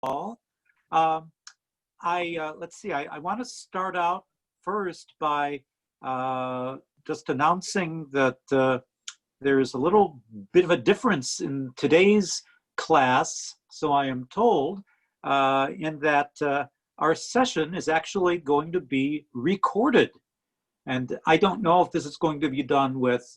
all. Let's see, I want to start out first by just announcing that there's a little bit of a difference in today's class, so I am told, in that our session is actually going to be recorded. And I don't know if this is going to be done with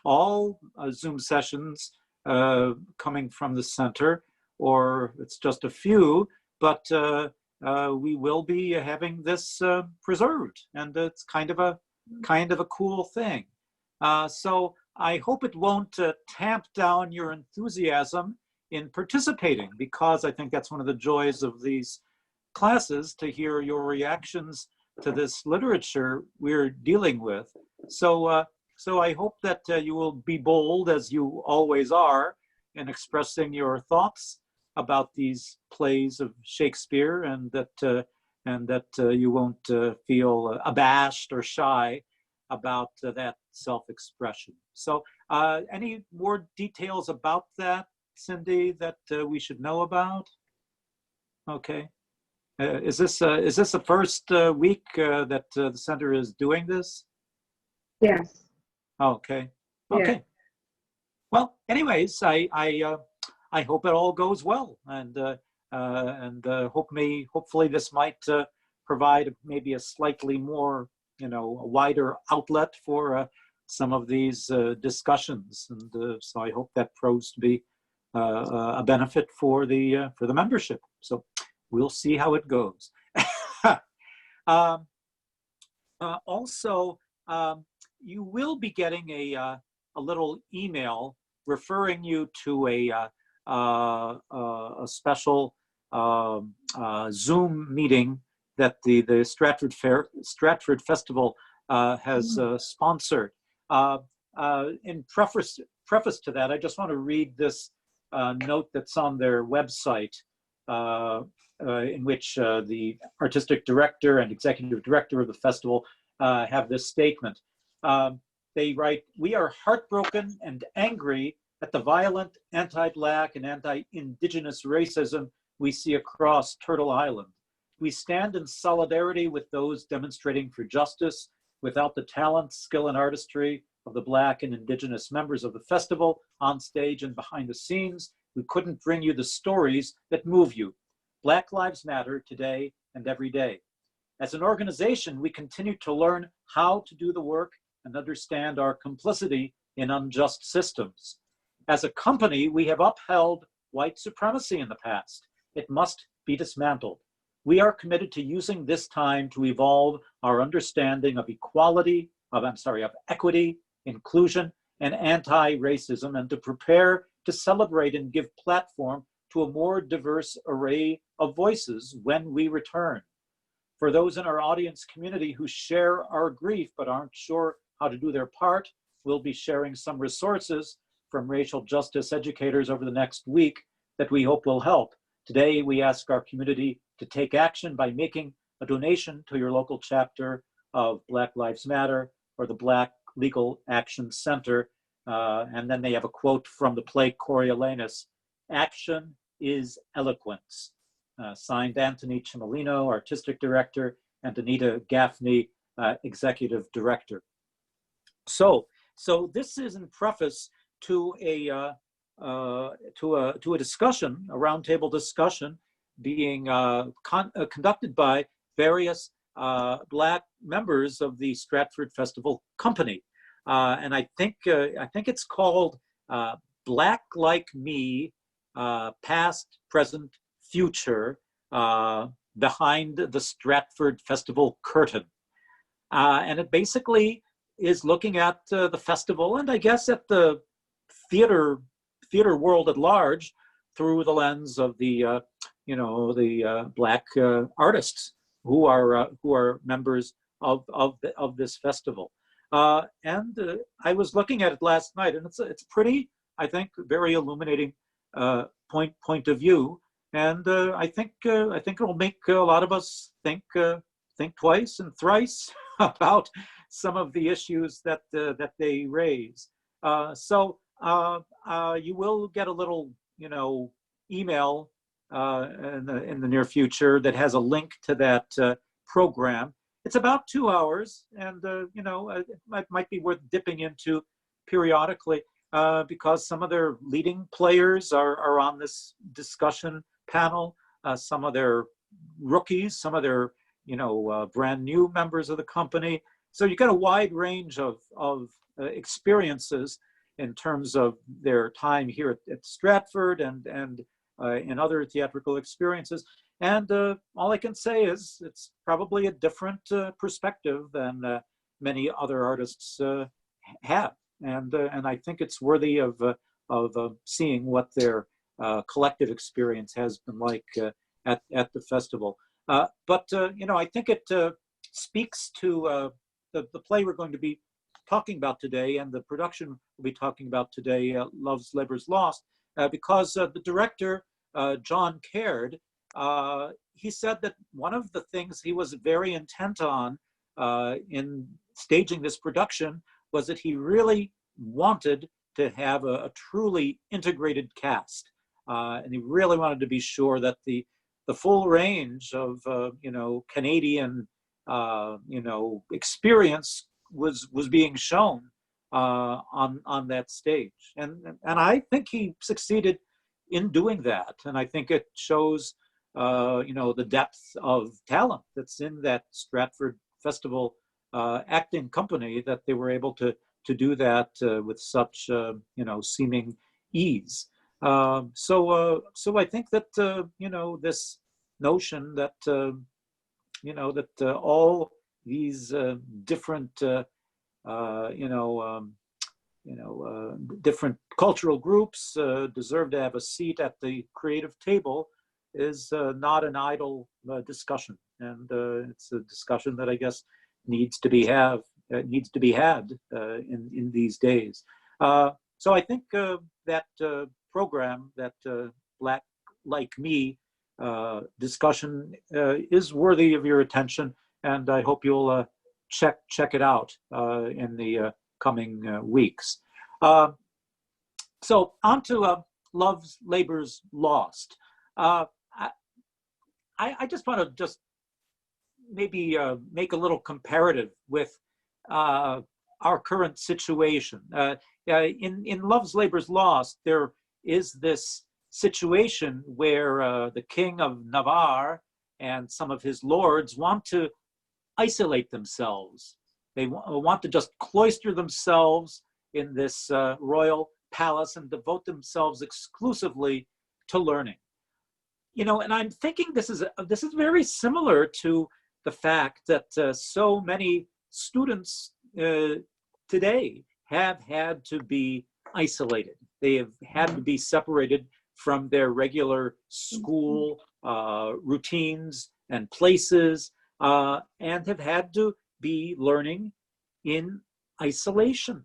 all Zoom sessions coming from the center, or it's just a few, but we will be having this preserved, and it's kind of a cool thing. So I hope it won't tamp down your enthusiasm in participating, because I think that's one of the joys of these classes, to hear your reactions to this literature we're dealing with. So, so I hope that you will be bold, as you always are, in expressing your thoughts about these plays of Shakespeare, and that you won't feel abashed or shy about that self-expression. So, any more details about that, Cindy, that we should know about? Okay. Is this the first week that the center is doing this? Yes. Okay. Okay. Yeah. Well, anyways, I hope it all goes well, and hopefully this might provide maybe a slightly more, a wider outlet for some of these discussions, and so I hope that proves to be a benefit for the membership. So we'll see how it goes. Also, you will be getting a little email referring you to a special Zoom meeting that the Stratford Festival has sponsored. In preface to that, I just want to read this note that's on their website, in which the artistic director and executive director of the festival have this statement. They write, "We are heartbroken and angry at the violent anti-Black and anti-Indigenous racism we see across Turtle Island. We stand in solidarity with those demonstrating for justice. Without the talent, skill, and artistry of the Black and Indigenous members of the festival, on stage and behind the scenes, we couldn't bring you the stories that move you. Black Lives Matter today and every day. As an organization, we continue to learn how to do the work and understand our complicity in unjust systems. As a company, we have upheld white supremacy in the past. It must be dismantled. We are committed to using this time to evolve our understanding of equity, inclusion, and anti-racism, and to prepare to celebrate and give platform to a more diverse array of voices when we return. For those in our audience community who share our grief but aren't sure how to do their part, we'll be sharing some resources from racial justice educators over the next week that we hope will help. Today, we ask our community to take action by making a donation to your local chapter of Black Lives Matter or the Black Legal Action Center. And then they have a quote from the play Coriolanus: "Action is eloquence." Signed Anthony Cimolino, artistic director, and Anita Gaffney, executive director. So this is in preface to a discussion, a roundtable discussion, being conducted by various Black members of the Stratford Festival Company, and I think it's called "Black Like Me: Past, Present, Future Behind the Stratford Festival Curtain," and it basically is looking at the festival, and I guess at the theater world at large, through the lens of the Black artists who are members of this festival. And I was looking at it last night, and it's pretty, I think, very illuminating point of view, and I think it'll make a lot of us think twice and thrice about some of the issues that they raise. So you will get a little email in the near future that has a link to that program. It's about 2 hours, and it might be worth dipping into periodically because some of their leading players are on this discussion panel. Some of their rookies, some of their brand new members of the company. So you get a wide range of experiences in terms of their time here at Stratford and in other theatrical experiences. And all I can say is it's probably a different perspective than many other artists have. And I think it's worthy of seeing what their collective experience has been like at the festival. But I think it speaks to the play we're going to be talking about today and the production we'll be talking about today, Love's Labour's Lost, because the director, John Caird, he said that one of the things he was very intent on in staging this production was that he really wanted to have a truly integrated cast. And he really wanted to be sure that the full range of Canadian experience was being shown on that stage, and I think he succeeded in doing that, and I think it shows the depth of talent that's in that Stratford Festival acting company, that they were able to do that with such seeming ease. So I think that this notion that all these different different cultural groups deserve to have a seat at the creative table is not an idle discussion, and it's a discussion that I guess needs to be had in these days. So I think that program, that Black Like Me discussion, is worthy of your attention, and I hope you'll check it out in the coming weeks. So on to Love's Labour's Lost. I just want to maybe make a little comparative with our current situation. In Love's Labour's Lost, there is this situation where the King of Navarre and some of his lords want to isolate themselves. They want to just cloister themselves in this royal palace and devote themselves exclusively to learning. And I'm thinking this is very similar to the fact that so many students today have had to be isolated. They have had to be separated from their regular school routines and places, and have had to be learning in isolation.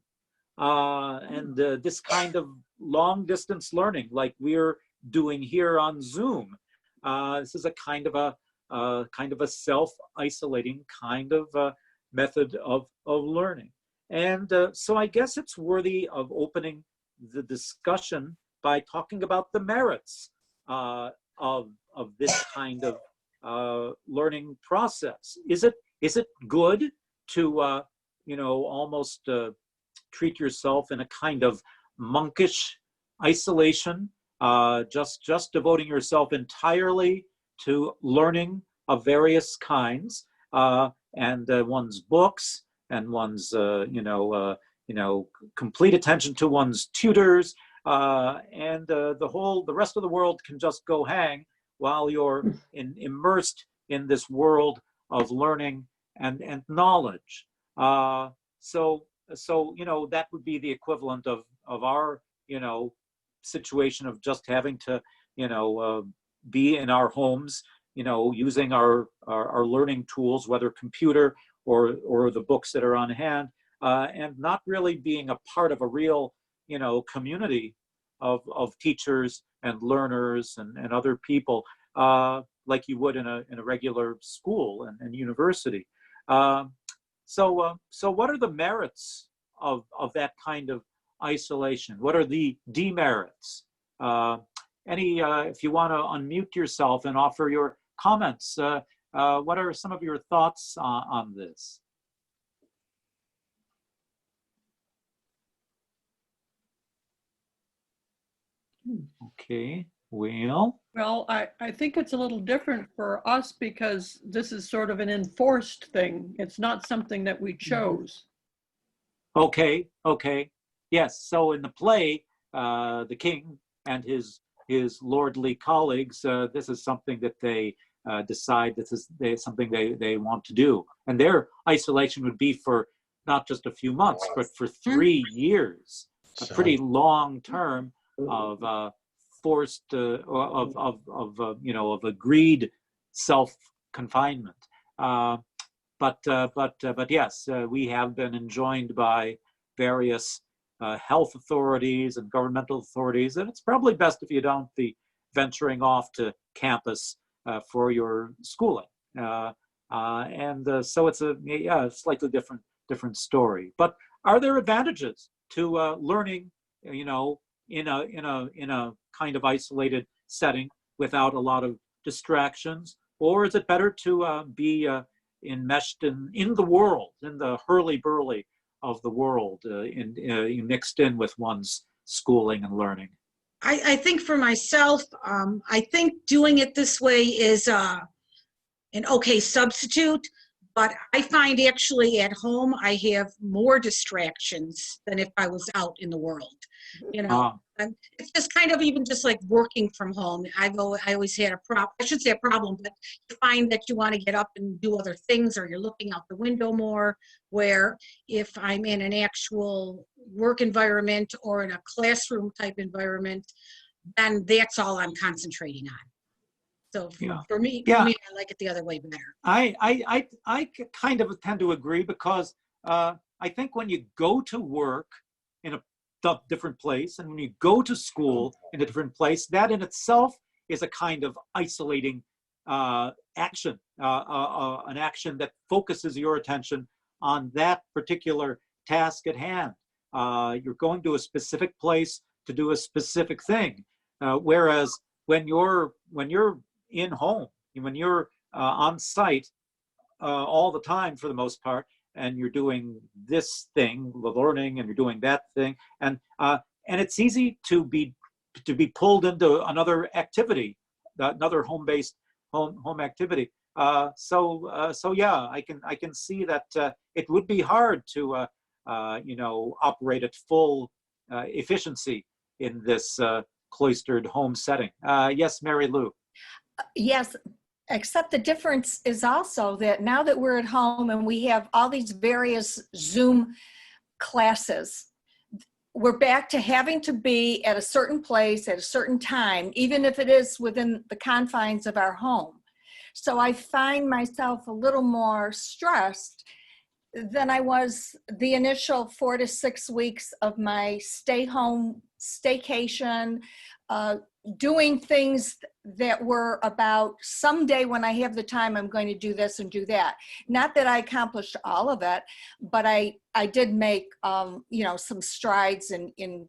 And this kind of long distance learning, like we're doing here on Zoom, this is a kind of a self-isolating kind of method of learning. And so I guess it's worthy of opening the discussion by talking about the merits of this kind of learning process. Is it good to almost treat yourself in a kind of monkish isolation, just devoting yourself entirely to learning of various kinds, and one's books and one's complete attention to one's tutors, and the rest of the world can just go hang while you're immersed in this world of learning and knowledge. So that would be the equivalent of our situation of just having to be in our homes, using our learning tools, whether computer or the books that are on hand, and not really being a part of a real community of teachers and learners and other people, like you would in a regular school and university. So what are the merits of that kind of isolation? What are the demerits? if you want to unmute yourself and offer your comments, what are some of your thoughts on this? Okay, well. Well, I think it's a little different for us because this is sort of an enforced thing. It's not something that we chose. Okay, okay. Yes, so in the play, the king and his lordly colleagues, this is something that they decide this is something they want to do. And their isolation would be for not just a few months, but for 3 years, a pretty long term of forced, of agreed self-confinement. But yes, we have been enjoined by various health authorities and governmental authorities, and it's probably best if you don't be venturing off to campus for your schooling. So it's a slightly different story. But are there advantages to learning, in a kind of isolated setting without a lot of distractions, or is it better to be enmeshed in the world, in the hurly-burly of the world, mixed in with one's schooling and learning? I think for myself, I think doing it this way is an okay substitute, but I find actually at home I have more distractions than if I was out in the world. And it's just kind of even just like working from home. I always had a problem. I should say a problem, but you find that you want to get up and do other things, or you're looking out the window more. Where if I'm in an actual work environment or in a classroom type environment, then that's all I'm concentrating on. So for me, I like it the other way better. I kind of tend to agree, because I think when you go to work in a different place, and when you go to school in a different place, that in itself is a kind of isolating action, an action that focuses your attention on that particular task at hand. You're going to a specific place to do a specific thing, whereas when you're in home, when you're on site all the time for the most part, and you're doing this thing, the learning, and you're doing that thing, and it's easy to be pulled into another activity, another home-based home activity. So yeah, I can see that it would be hard to operate at full efficiency in this cloistered home setting. Yes, Mary Lou. Yes, except the difference is also that now that we're at home and we have all these various Zoom classes, we're back to having to be at a certain place at a certain time, even if it is within the confines of our home. So I find myself a little more stressed than I was the initial 4 to 6 weeks of my stay home staycation, doing things that were about someday when I have the time, I'm going to do this and do that. Not that I accomplished all of it, but I did make, some strides in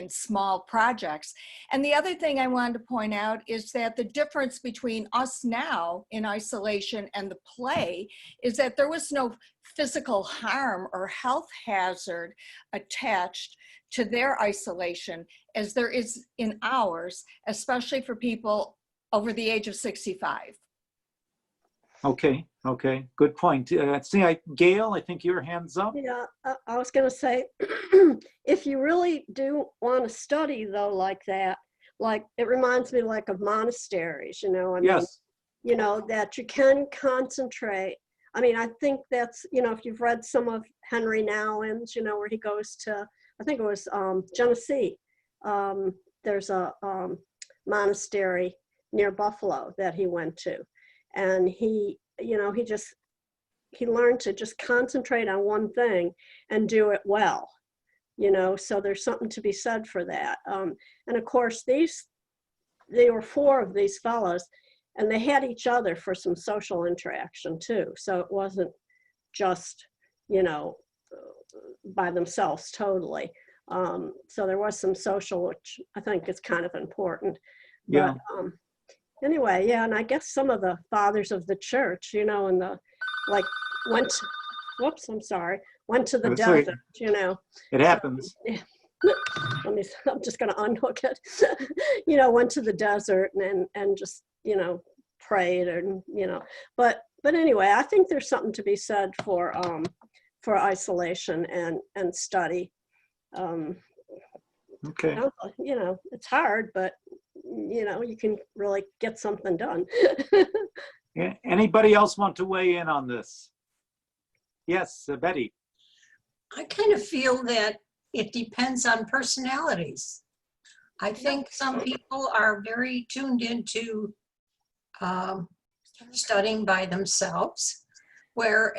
small projects. And the other thing I wanted to point out is that the difference between us now in isolation and the play is that there was no physical harm or health hazard attached to their isolation as there is in ours, especially for people over the age of 65. Okay, good point. Gail, I think your hand's up. Yeah, I was going to say, if you really do want to study though like that, like it reminds me like of monasteries, Yes. That you can concentrate. I mean, I think that's, if you've read some of Henry Nouwen's, where he goes to, I think it was Genesee. There's a monastery near Buffalo that he went to. And he learned to just concentrate on one thing and do it well, so there's something to be said for that. And of course, they were 4 of these fellows, and they had each other for some social interaction too. So it wasn't just, by themselves totally. So there was some social, which I think is kind of important. Yeah. But anyway, yeah, and I guess some of the fathers of the church, you know, and the like went to, whoops, I'm sorry, went to the That's right. desert, you know. It happens. Yeah. I'm just going to unhook it. You know, went to the desert and just, you know, prayed and, you know, but anyway, I think there's something to be said for isolation and study. Okay. You know, it's hard, but you know, you can really get something done. Yeah. Anybody else want to weigh in on this? Yes, Betty. I kind of feel that it depends on personalities. I think some people are very tuned into studying by themselves, where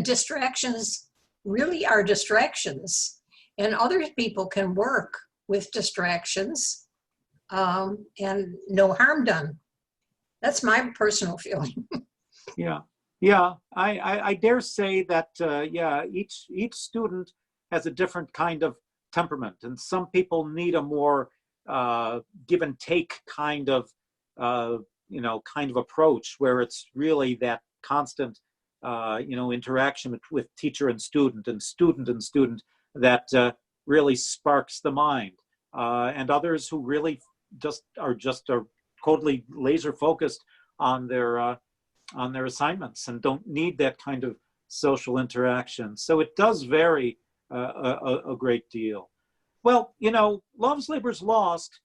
distractions really are distractions, and other people can work with distractions and no harm done. That's my personal feeling. Yeah. Yeah. I dare say that, yeah, each student has a different kind of temperament, and some people need a more give and take kind of, you know, kind of approach where it's really that constant, you know, interaction with teacher and student that really sparks the mind. And others who really are totally laser focused on their assignments and don't need that kind of social interaction. So it does vary a great deal. Well, you know, Love's Labor's Lost,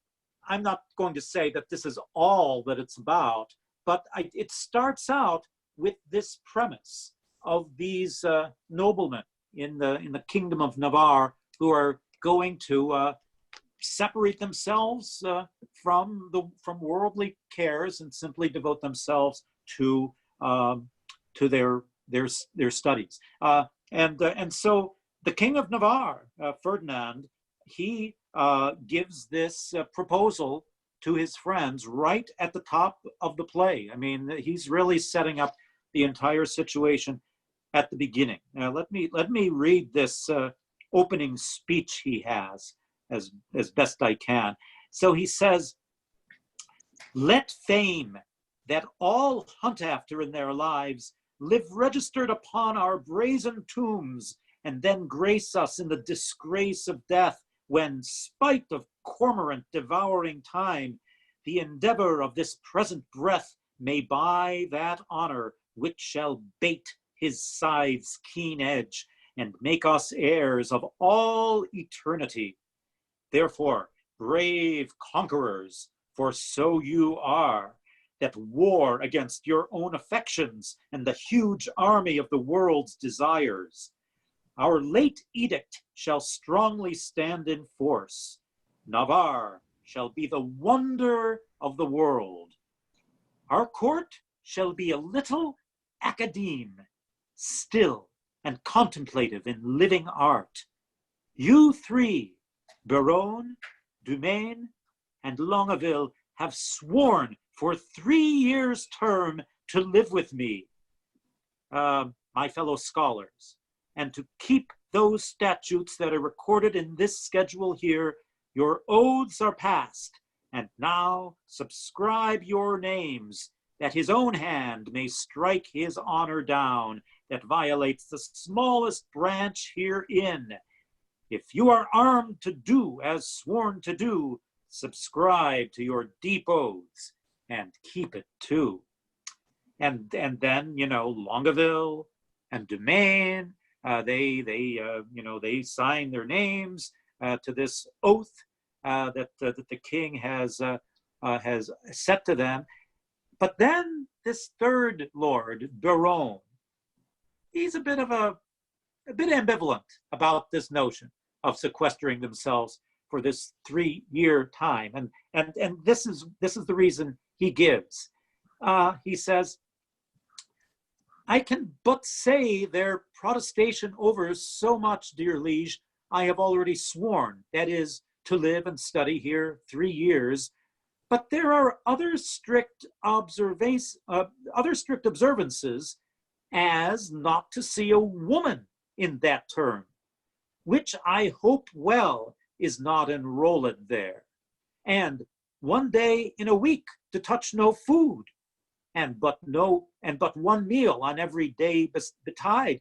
I'm not going to say that this is all that it's about, but it starts out with this premise of these noblemen in the kingdom of Navarre who are going to separate themselves from worldly cares and simply devote themselves to their studies. And so the King of Navarre, Ferdinand, he gives this proposal to his friends right at the top of the play. I mean, he's really setting up the entire situation at the beginning. Now, let me read this opening speech he has as best I can. So he says, "Let fame that all hunt after in their lives live registered upon our brazen tombs, and then grace us in the disgrace of death, when, spite of cormorant devouring time, the endeavor of this present breath may buy that honor which shall bait his scythe's keen edge, and make us heirs of all eternity. Therefore, brave conquerors, for so you are, that war against your own affections and the huge army of the world's desires, our late edict shall strongly stand in force. Navarre shall be the wonder of the world. Our court shall be a little academe, still and contemplative in living art. You three, Baron, Dumaine, and Longueville, have sworn for 3 years' term to live with me, my fellow scholars, and to keep those statutes that are recorded in this schedule here. Your oaths are passed, and now subscribe your names, that his own hand may strike his honor down that violates the smallest branch herein. If you are armed to do as sworn to do, subscribe to your deep oaths and keep it too." And then, you know, Longueville and Dumaine, they sign their names to this oath that the king has set to them. But then this third lord, Baron, he's a bit ambivalent about this notion of sequestering themselves for this 3-year time, and this is the reason he gives. He says, "I can but say their protestation over so much, dear liege, I have already sworn, that is, to live and study here 3 years. But there are other strict observances, as not to see a woman in that term, which I hope well is not enrolled there. And one day in a week to touch no food, and but one meal on every day beside,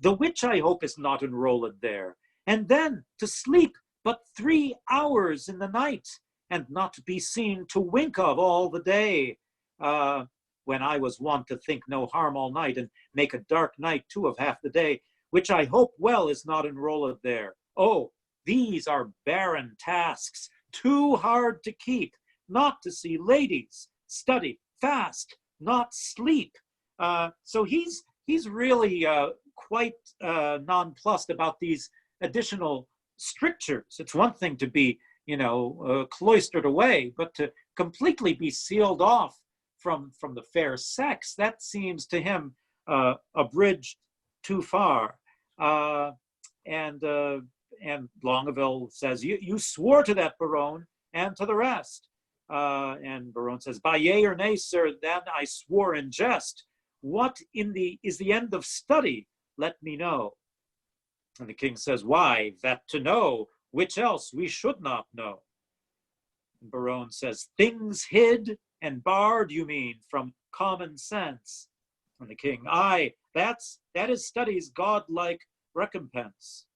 the which I hope is not enrolled there, and then to sleep but 3 hours in the night, and not to be seen to wink of all the day, when I was wont to think no harm all night, and make a dark night too of half the day, which I hope well is not enrolled there. Oh, these are barren tasks, too hard to keep, not to see ladies, study, fast, not sleep. So he's really quite nonplussed about these additional strictures. It's one thing to be, cloistered away, but to completely be sealed off from the fair sex, that seems to him a bridge too far. And Longueville says, you swore to that, Baron, and to the rest. And Baron says, by yea or nay, sir, then I swore in jest. What is the end of study? Let me know. And the king says, why, that to know, which else we should not know. And Baron says, things hid and barred, you mean, from common sense. And the king, aye, that is study's godlike recompense.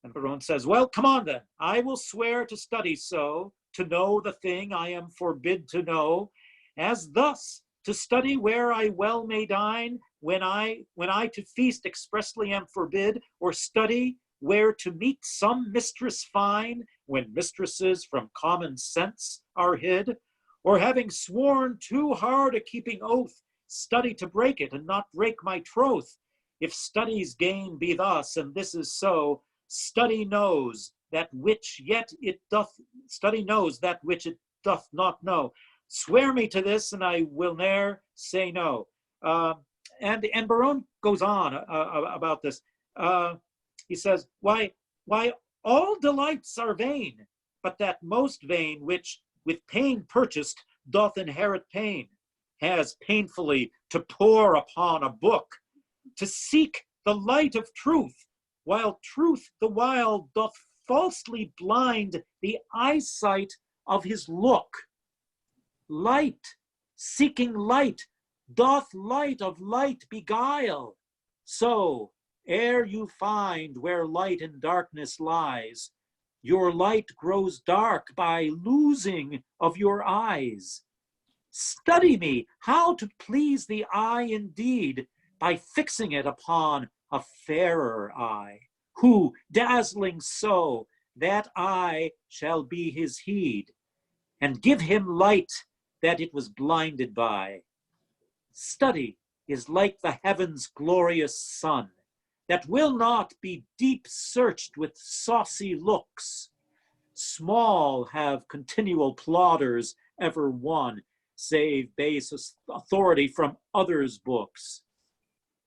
And Baron says, well, come on then, I will swear to study so, to know the thing I am forbid to know, as thus to study where I well may dine, when I to feast expressly am forbid, or study where to meet some mistress fine, when mistresses from common sense are hid, or having sworn too hard a keeping oath, study to break it and not break my troth. If study's gain be thus, and this is so, study knows that which yet it doth, study knows that which it doth not know. Swear me to this, and I will ne'er say no. And Baron goes on about this. He says, why, all delights are vain, but that most vain which with pain purchased doth inherit pain, has painfully to pore upon a book, to seek the light of truth, while truth the while doth falsely blind the eyesight of his look. Light, seeking light, doth light of light beguile. So, ere you find where light in darkness lies, your light grows dark by losing of your eyes. Study me how to please the eye indeed, by fixing it upon a fairer eye, who, dazzling so, that eye shall be his heed, and give him light that it was blinded by. Study is like the heaven's glorious sun, that will not be deep searched with saucy looks. Small have continual plodders ever won, save base authority from others' books.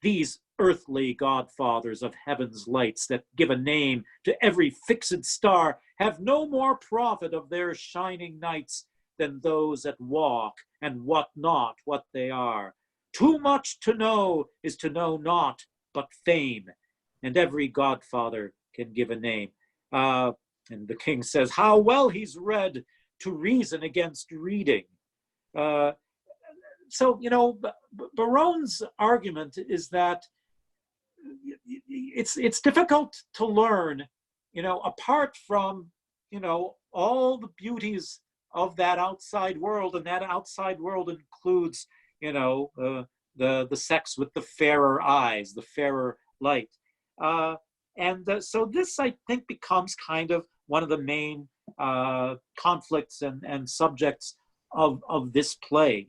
These earthly godfathers of heaven's lights that give a name to every fixed star have no more profit of their shining nights than those that walk and wot not what they are. Too much to know is to know naught but fame, and every godfather can give a name. And the king says, how well he's read to reason against reading. So, Baron's argument is that it's difficult to learn, apart from, all the beauties of that outside world, and that outside world includes, the sex with the fairer eyes, the fairer light. So this, I think, becomes kind of one of the main conflicts and subjects of this play.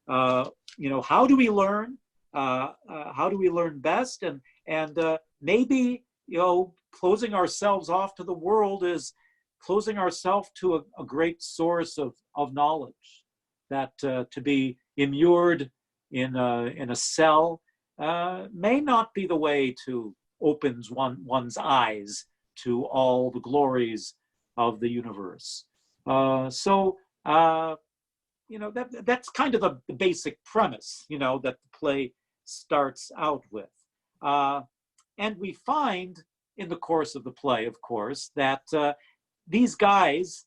How do we learn? How do we learn best? And maybe closing ourselves off to the world is closing ourselves to a great source of knowledge. That to be immured in a cell may not be the way to opens one's eyes to all the glories of the universe. That's kind of the basic premise, that the play starts out with. And we find in the course of the play, of course, that these guys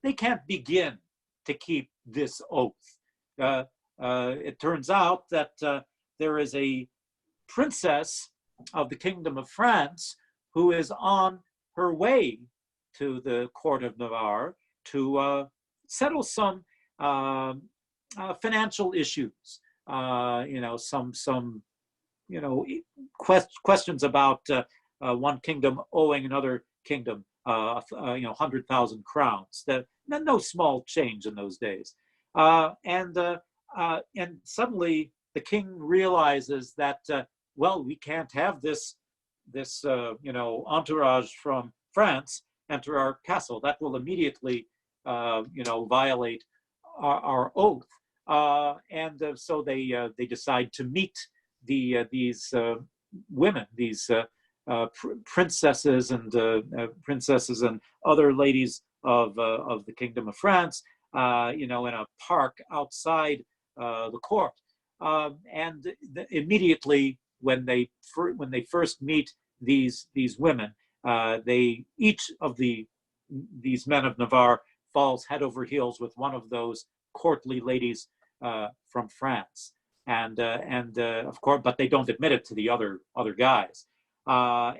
they can't begin to keep this oath. It turns out that there is a princess of the Kingdom of France who is on her way to the court of Navarre to settle some financial issues, some questions about one kingdom owing another kingdom 100,000 crowns. That no small change in those days. And suddenly the king realizes that well, we can't have this entourage from France enter our castle. That will immediately violate our oath. So they decide to meet these women, these princesses and other ladies of the Kingdom of France, in a park outside the court. Immediately when they first meet these women, each of these men of Navarre falls head over heels with one of those courtly ladies from France, and of course, but they don't admit it to the other guys. So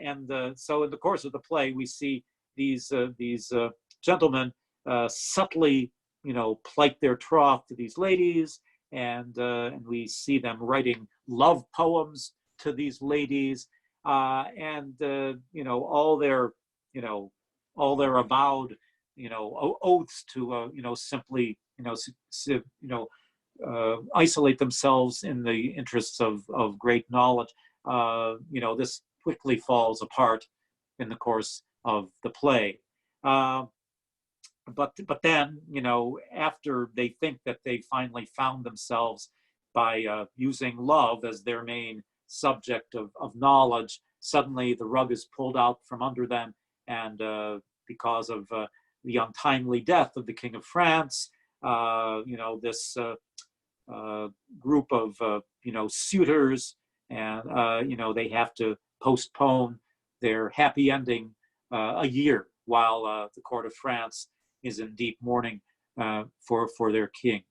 in the course of the play, we see these gentlemen subtly, plight their troth to these ladies, and we see them writing love poems to these ladies, and all their avowed oaths to simply isolate themselves in the interests of great knowledge. This quickly falls apart in the course of the play. But then, after they think that they finally found themselves by using love as their main subject of knowledge, suddenly the rug is pulled out from under them, and because of the untimely death of the King of France, this group of suitors, and they have to postpone their happy ending a year while the court of France is in deep mourning for their king.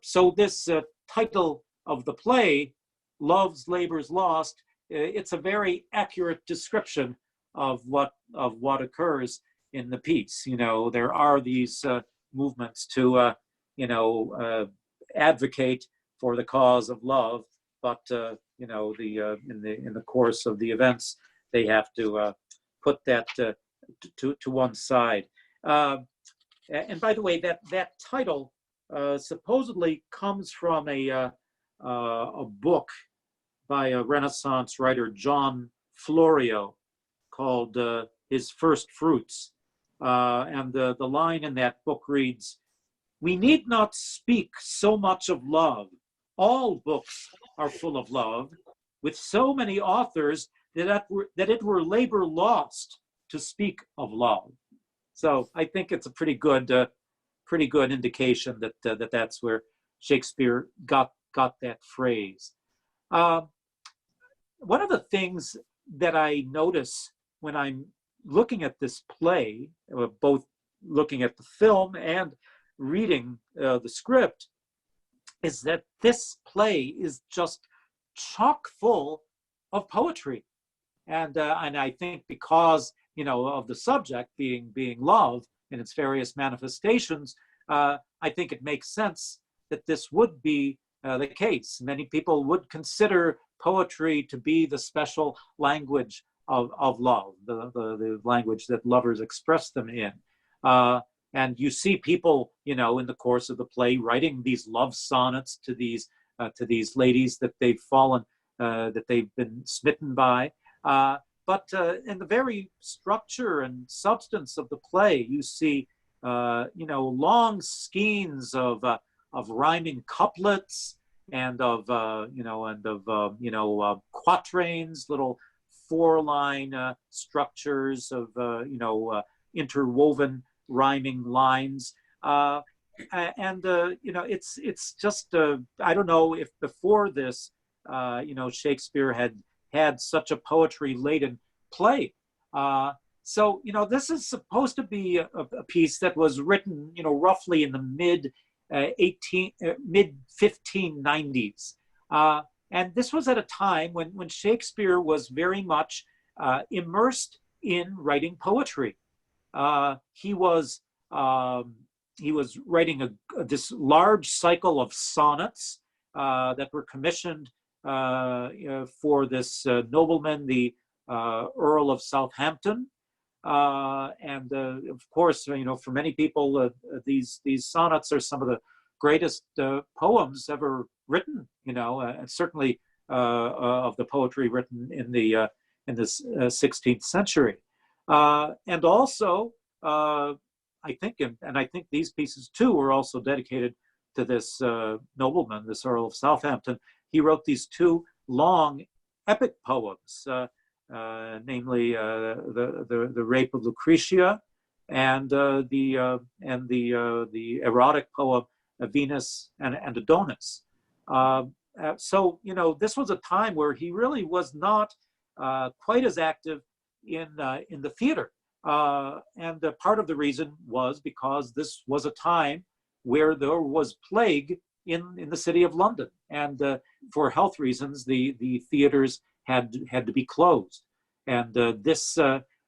So this title of the play, Love's Labour's Lost, it's a very accurate description of what occurs in the piece. There are these movements to advocate for the cause of love, but in the course of the events, they have to put that to one side. And by the way, that title supposedly comes from a book by a Renaissance writer, John Florio, called His First Fruits. And the line in that book reads, "We need not speak so much of love. All books are full of love, with so many authors that it were labor lost to speak of love." So I think it's a pretty good indication that that's where Shakespeare got that phrase. One of the things that I notice when I'm looking at this play, both looking at the film and reading the script, is that this play is just chock full of poetry, and I think because of the subject being love in its various manifestations, I think it makes sense that this would be the case. Many people would consider poetry to be the special language of love, the language that lovers express them in. And you see people, in the course of the play, writing these love sonnets to these ladies that they've that they've been smitten by. But in the very structure and substance of the play, you see, long skeins of rhyming couplets and of quatrains, little 4-line structures of interwoven rhyming lines, and it's just I don't know if before this Shakespeare had such a poetry laden play. So, this is supposed to be a piece that was written, roughly in the mid 1590s. And this was at a time when Shakespeare was very much immersed in writing poetry. He was writing this large cycle of sonnets that were commissioned for this nobleman, the Earl of Southampton. And of course, for many people, these sonnets are some of the greatest poems ever written. And certainly of the poetry written in the 16th century. And also, I think these pieces too were also dedicated to this nobleman, this Earl of Southampton. He wrote these two long epic poems. Namely the Rape of Lucretia and the erotic poem Venus and Adonis. So this was a time where he really was not quite as active in the theater, and part of the reason was because this was a time where there was plague in the city of London, and for health reasons, the theaters had to be closed. And this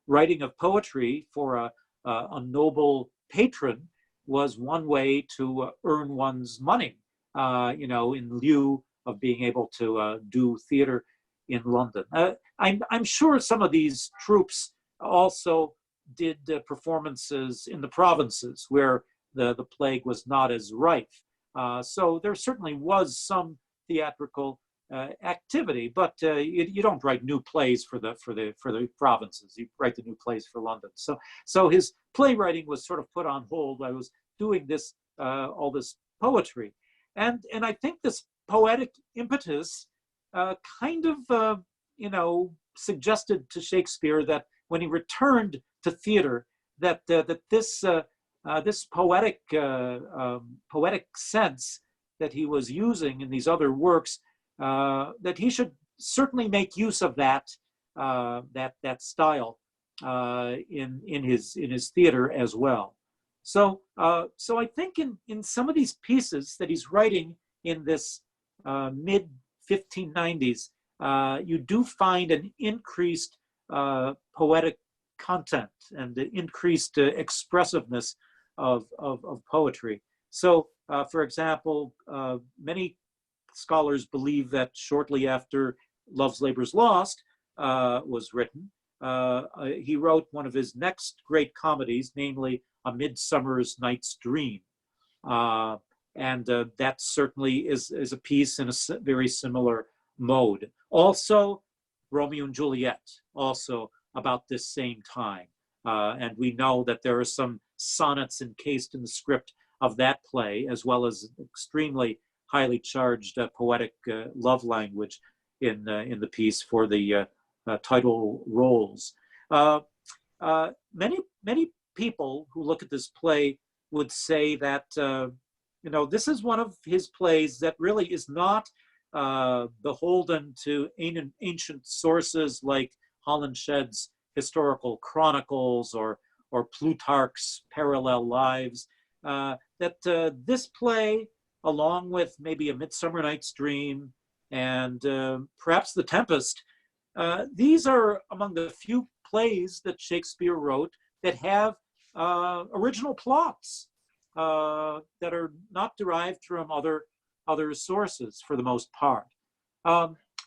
writing of poetry for a noble patron was one way to earn one's money, in lieu of being able to do theater in London. I'm sure some of these troupes also did performances in the provinces where the plague was not as rife. So there certainly was some theatrical activity, but you don't write new plays for the provinces. You write the new plays for London. So his playwriting was sort of put on hold. I was doing this all this poetry, and I think this poetic impetus kind of suggested to Shakespeare that when he returned to theater, that this poetic sense that he was using in these other works, that he should certainly make use of that style in his theater as well. So I think in some of these pieces that he's writing in this mid 1590s, you do find an increased poetic content and the increased expressiveness of poetry. So, for example, many scholars believe that shortly after Love's Labour's Lost was written, he wrote one of his next great comedies, namely A Midsummer's Night's Dream. And that certainly is a piece in a very similar mode. Also, Romeo and Juliet, also about this same time. And we know that there are some sonnets encased in the script of that play, as well as extremely highly charged poetic love language in the piece for the title roles. Many people who look at this play would say that this is one of his plays that really is not beholden to ancient sources like Holinshed's historical chronicles or Plutarch's parallel lives. That this play, along with maybe A Midsummer Night's Dream and perhaps The Tempest, these are among the few plays that Shakespeare wrote that have original plots that are not derived from other sources for the most part.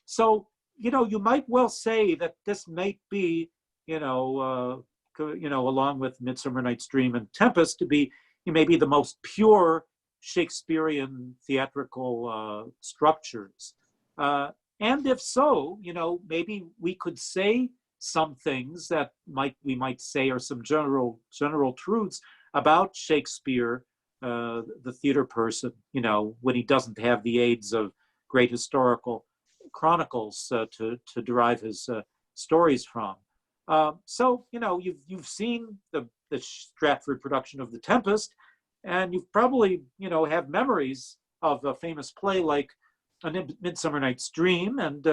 So, you might well say that this might be, along with Midsummer Night's Dream and Tempest, to be maybe the most pure Shakespearean theatrical structures. And if so, maybe we could say some things that we might say are some general truths about Shakespeare, the theater person, when he doesn't have the aids of great historical chronicles to derive his stories from. So, you've seen the Stratford production of The Tempest, and you've probably, have memories of a famous play like A Midsummer Night's Dream, and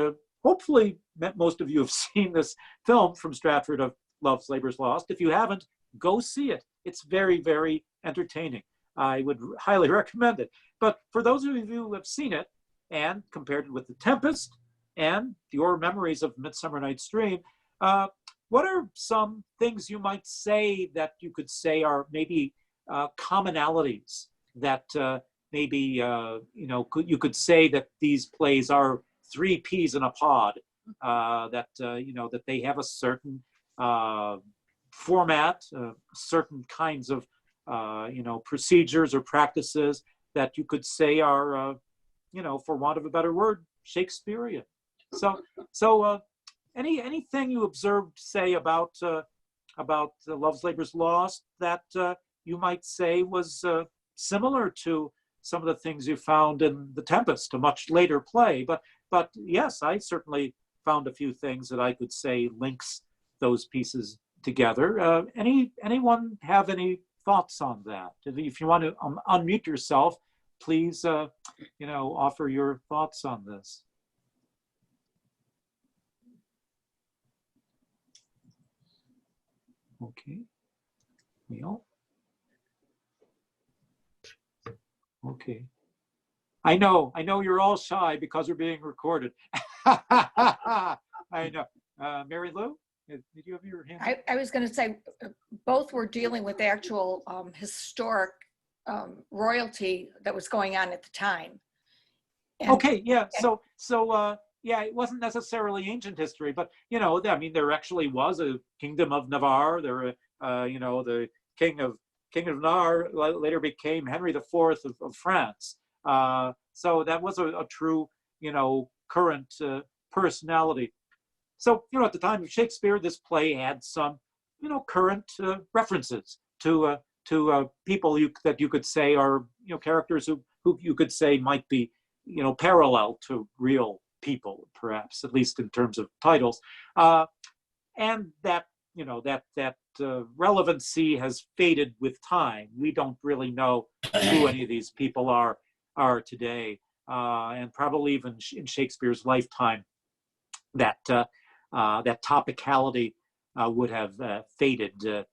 hopefully most of you have seen this film from Stratford of Love's Labor's Lost. If you haven't, go see it. It's very, very entertaining. I would highly recommend it. But for those of you who have seen it and compared it with The Tempest and your memories of Midsummer Night's Dream, what are some things you might say that you could say are maybe commonalities that maybe you could say that these plays are three peas in a pod, that they have a certain format, certain kinds of procedures or practices that you could say are for want of a better word, Shakespearean. So anything you observed, say, about Love's Labor's Lost that you might say was similar to some of the things you found in The Tempest, a much later play. But yes, I certainly found a few things that I could say links those pieces together. Anyone have any thoughts on that? If you want to unmute yourself, please, offer your thoughts on this. Okay, Neil. Okay. I know you're all shy because we're being recorded. I know. Mary Lou, did you have your hand? I was going to say both were dealing with actual historic royalty that was going on at the time. And, okay, yeah. So yeah, it wasn't necessarily ancient history, but there actually was a kingdom of Navarre. There, the king of Navarre later became Henry IV of France. So that was a true, current personality. So, at the time of Shakespeare, this play had some, current references to people that you could say are, characters who you could say might be, parallel to real people, perhaps, at least in terms of titles. And that, that relevancy has faded with time. We don't really know who any of these people are today. And probably even in Shakespeare's lifetime, that topicality would have faded,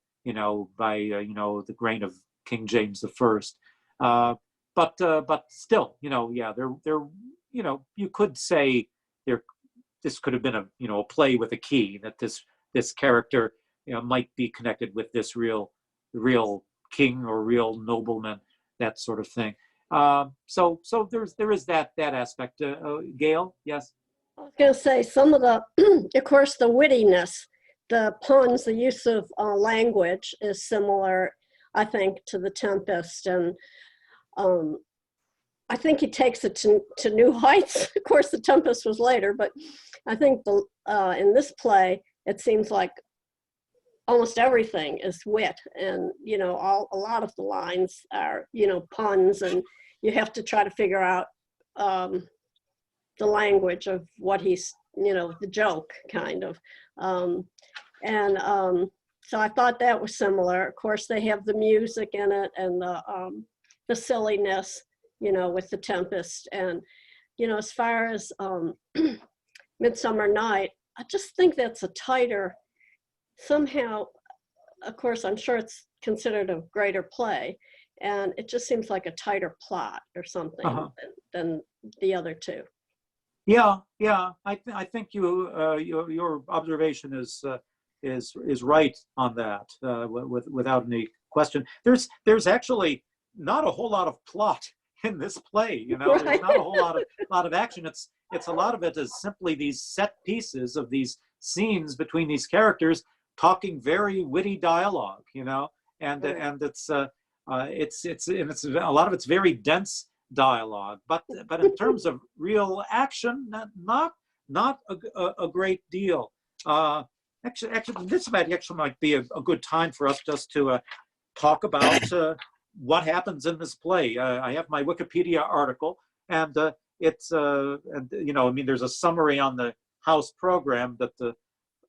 by the reign of King James I. But still, you could say this could have been a play with a key, that this character might be connected with this real king or real nobleman, that sort of thing. So there is that aspect. Gail, yes. I was going to say some of the, of course, the wittiness, the puns, the use of language is similar, I think, to The Tempest. And I think he takes it to new heights. Of course, The Tempest was later, but I think in this play, it seems like almost everything is wit. And, a lot of the lines are, puns, and you have to try to figure out the language of what he's, the joke kind of. So I thought that was similar. Of course, they have the music in it and the silliness, with The Tempest. And, as far as Midsummer Night, I just think that's a tighter, somehow, of course, I'm sure it's considered a greater play. And it just seems like a tighter plot or something than the other two. Yeah. I think your observation is right on that, without any question. There's actually not a whole lot of plot in this play. Right. There's not a whole lot of action. It's a lot of it is simply these set pieces of these scenes between these characters talking very witty dialogue. And it's a lot of it's very dense dialogue, but in terms of real action, not a great deal. Actually, this might be a good time for us just to talk about what happens in this play. I have my Wikipedia article, and it's there's a summary on the house program that the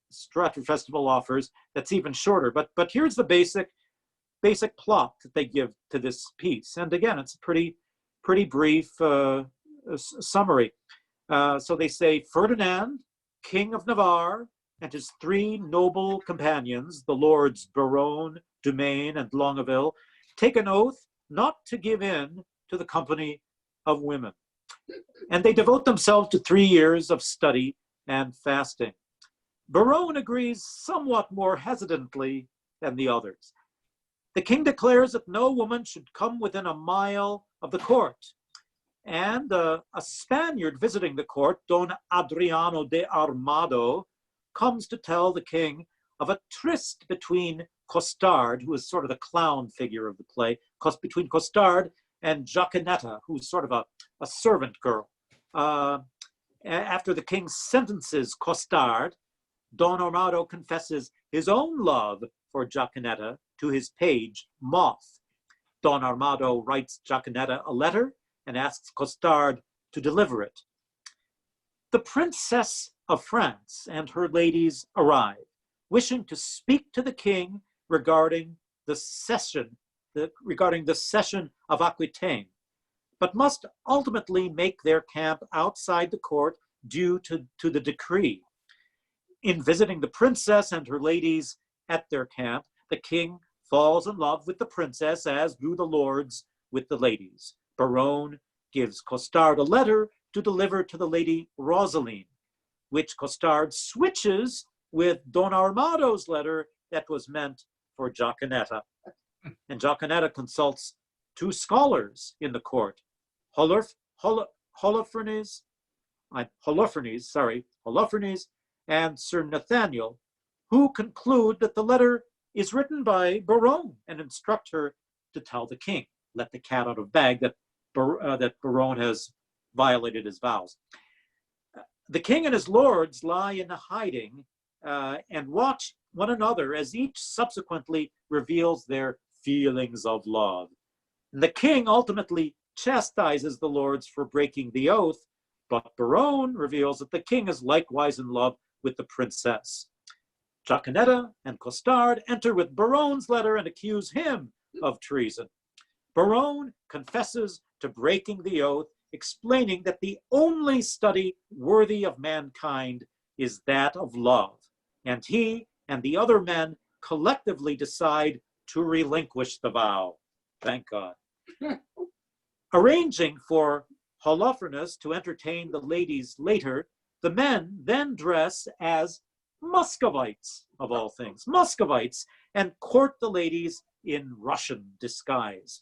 Stratford Festival offers that's even shorter. But here's the basic plot that they give to this piece, and again, it's a pretty brief summary. So they say Ferdinand, King of Navarre, and his three noble companions, the lords Baron, Dumaine, and Longueville, take an oath not to give in to the company of women. And they devote themselves to 3 years of study and fasting. Baron agrees somewhat more hesitantly than the others. The king declares that no woman should come within a mile of the court. And a Spaniard visiting the court, Don Adriano de Armado, comes to tell the king of a tryst between Costard, who is sort of the clown figure of the play, between Costard and Jaquenetta, who's sort of a servant girl. After the king sentences Costard, Don Armado confesses his own love for Jaquenetta to his page, Moth. Don Armado writes Jaquenetta a letter and asks Costard to deliver it. The Princess of France and her ladies arrive, wishing to speak to the king regarding the session of Aquitaine, but must ultimately make their camp outside the court due to the decree. In visiting the princess and her ladies at their camp, the king falls in love with the princess, as do the lords with the ladies. Baron gives Costard a letter to deliver to the lady Rosaline, which Costard switches with Don Armado's letter that was meant for Jaquenetta. And Jaquenetta consults 2 scholars in the court, Holofernes and Sir Nathaniel, who conclude that the letter is written by Baron and instruct her to tell the king, let the cat out of bag, that Baron has violated his vows. The king and his lords lie in hiding and watch one another as each subsequently reveals their feelings of love. And the king ultimately chastises the lords for breaking the oath, but Baron reveals that the king is likewise in love with the princess. Jaquenetta and Costard enter with Baron's letter and accuse him of treason. Baron confesses to breaking the oath, explaining that the only study worthy of mankind is that of love, and he and the other men collectively decide to relinquish the vow. Thank God. Arranging for Holofernes to entertain the ladies later, the men then dress as Muscovites, of all things, Muscovites, and court the ladies in Russian disguise.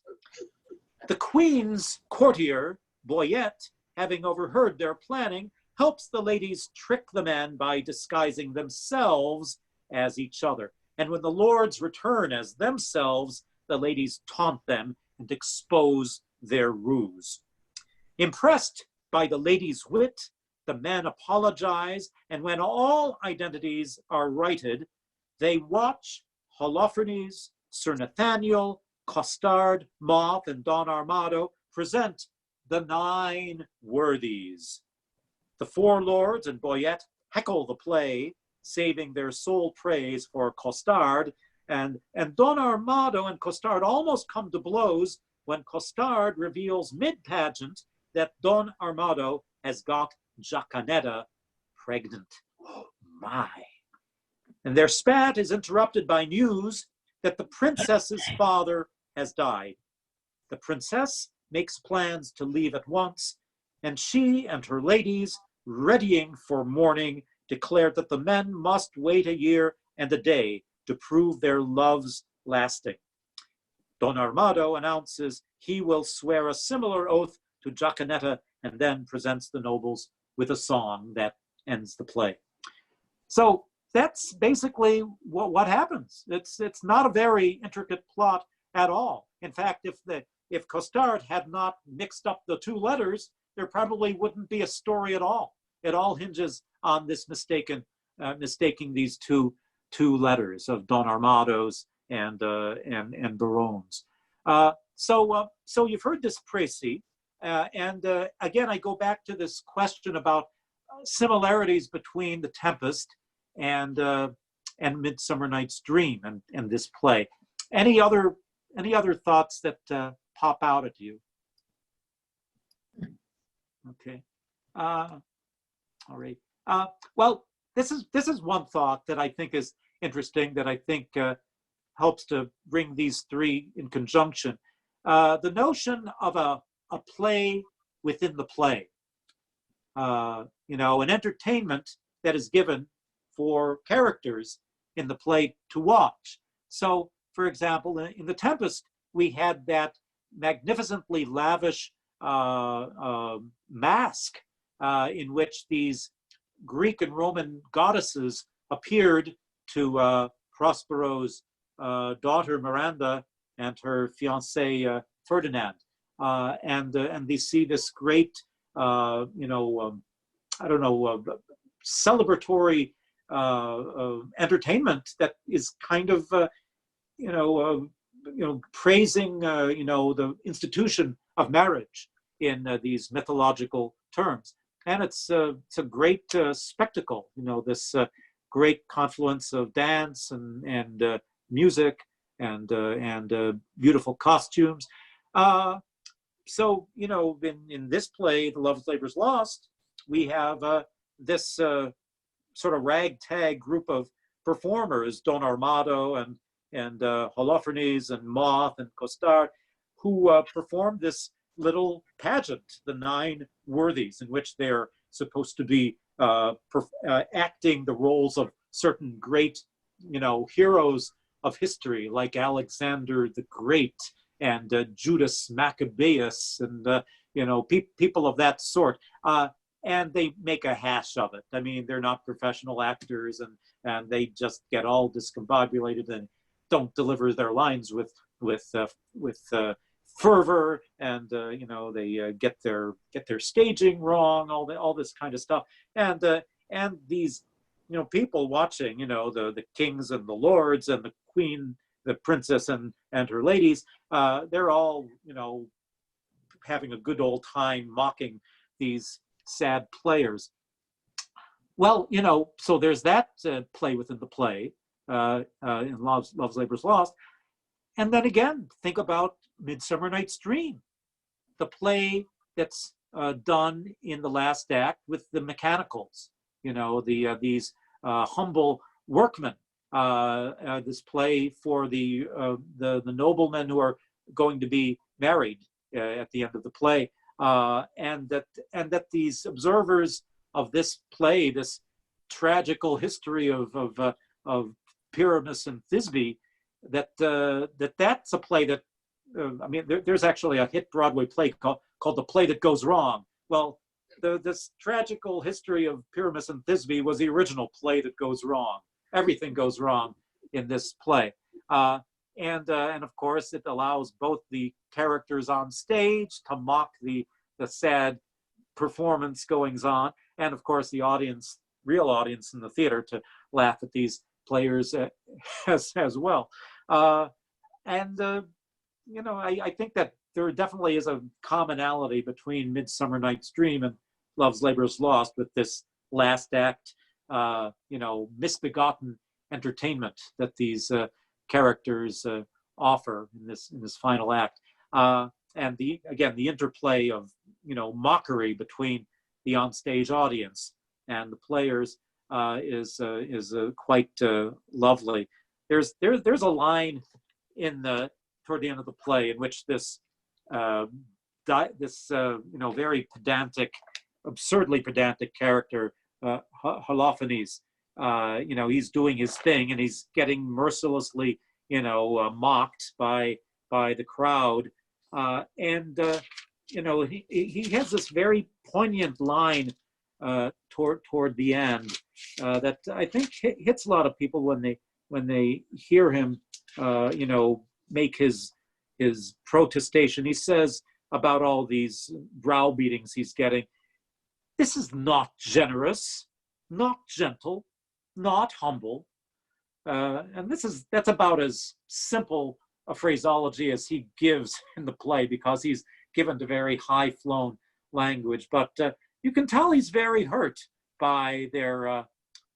The queen's courtier, Boyette, having overheard their planning, helps the ladies trick the men by disguising themselves as each other. And when the lords return as themselves, the ladies taunt them and expose their ruse. Impressed by the ladies' wit, the men apologize, and when all identities are righted, they watch Holofernes, Sir Nathaniel, Costard, Moth, and Don Armado present the 9 worthies. The 4 lords and Boyette heckle the play, saving their sole praise for Costard, and Don Armado and Costard almost come to blows when Costard reveals mid-pageant that Don Armado has got Jaquenetta pregnant. Oh my. And their spat is interrupted by news that the princess's father has died. The princess makes plans to leave at once, and she and her ladies, readying for mourning, declared that the men must wait a year and a day to prove their love's lasting. Don Armado announces he will swear a similar oath to Jaquenetta and then presents the nobles with a song that ends the play. So that's basically what happens. It's not a very intricate plot at all. In fact, if Costard had not mixed up the 2 letters, there probably wouldn't be a story at all. It all hinges on this mistaking these two letters of Don Armado's and Baron's. So you've heard this précis, and again, I go back to this question about similarities between The Tempest and Midsummer Night's Dream and this play. Any other thoughts that pop out at you? Okay. All right. Well, this is one thought that I think is interesting, that I think helps to bring these three in conjunction. The notion of a play within the play. An entertainment that is given for characters in the play to watch. So, for example, in The Tempest, we had that magnificently lavish masque in which these Greek and Roman goddesses appeared to Prospero's daughter Miranda and her fiancé Ferdinand, and they see this great, celebratory entertainment that is kind of, praising, the institution of marriage in these mythological terms. And it's a great spectacle, this great confluence of dance and music and beautiful costumes. So, in this play, The Love's Labor's Lost, we have this sort of ragtag group of performers, Don Armado and Holofernes and Moth and Costard, who perform this little pageant, the 9 worthies, in which they're supposed to be acting the roles of certain great, heroes of history, like Alexander the Great and Judas Maccabeus and, people of that sort. And they make a hash of it. I mean, they're not professional actors, and they just get all discombobulated and don't deliver their lines with fervor, and they get their staging wrong, all this kind of stuff. And these people watching, the kings and the lords and the queen, the princess and her ladies, they're all having a good old time mocking these sad players. Well, so there's that play within the play in Love's Labor's Lost. And then again, think about Midsummer Night's Dream, the play that's done in the last act with the mechanicals, these humble workmen. This play for the noblemen who are going to be married at the end of the play. And that these observers of this play, this tragical history of Pyramus and Thisbe, that's a play that there's actually a hit Broadway play called The Play That Goes Wrong. Well, this tragical history of Pyramus and Thisbe was the original play that goes wrong. Everything goes wrong in this play. And of course, it allows both the characters on stage to mock the sad performance goings on, and of course the audience, real audience in the theater, to laugh at these players as well. I think that there definitely is a commonality between Midsummer Night's Dream and Love's Labor's Lost, with this last act, misbegotten entertainment that these characters offer in this final act, and the interplay of mockery between the onstage audience and the players is quite lovely. There's a line toward the end of the play in which this very pedantic, absurdly pedantic character, Holofernes, he's doing his thing and he's getting mercilessly, mocked by the crowd, and he has this very poignant line toward the end that I think hits a lot of people when they hear him, make his protestation. He says about all these browbeatings he's getting, "This is not generous, not gentle, not humble," and that's about as simple a phraseology as he gives in the play, because he's given to very high-flown language. But you can tell he's very hurt by their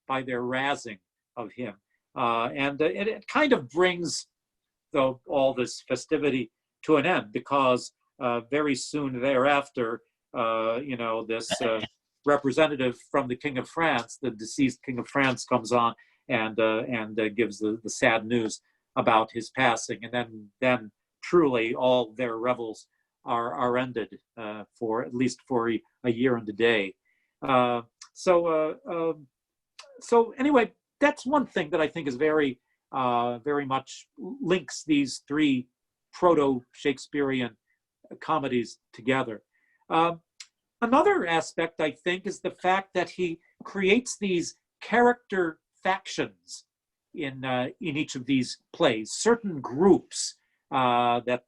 razzing of him, and it kind of brings all this festivity to an end, because very soon thereafter, this representative from the King of France, the deceased King of France, comes on and gives the sad news about his passing, and then truly all their revels are ended for at least for a year and a day. So anyway, that's one thing that I think is very much links these three proto-Shakespearean comedies together. Another aspect, I think, is the fact that he creates these character factions in each of these plays, certain groups that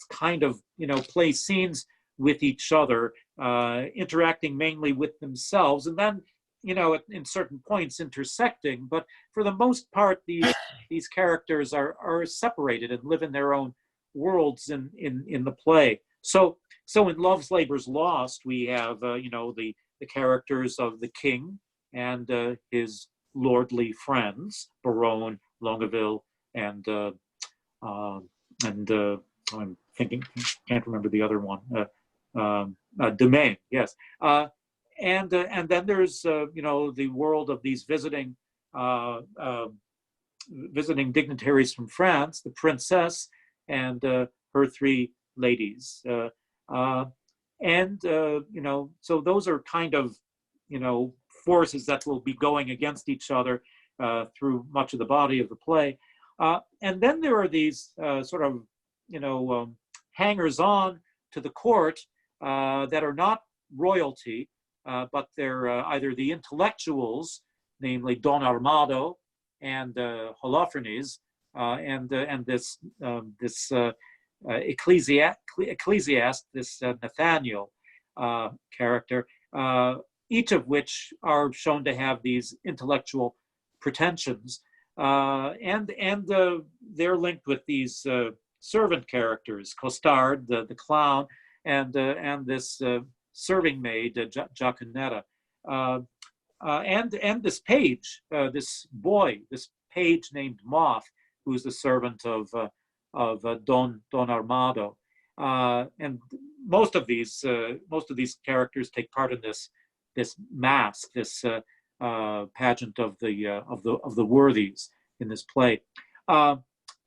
kind of play scenes with each other, interacting mainly with themselves, and then in certain points intersecting. But for the most part, these characters are separated and live in their own worlds in the play. So in Love's Labour's Lost, we have the characters of the king and his lordly friends, Baron, Longueville, and I'm thinking, can't remember the other one, Domain, yes. And then there's the world of these visiting dignitaries from France, the princess and her three ladies, so those are kind of forces that will be going against each other through much of the body of the play, and then there are these sort of hangers-on to the court that are not royalty, but they're either the intellectuals, namely Don Armado and Holofernes, and this ecclesiast, this Nathaniel character, each of which are shown to have these intellectual pretensions, and they're linked with these servant characters, Costard, the clown, and this serving maid, Jaconetta, and this page, this page named Moth, who's the servant of Don Armado, and most of these characters take part in this masque, this pageant of the worthies in this play.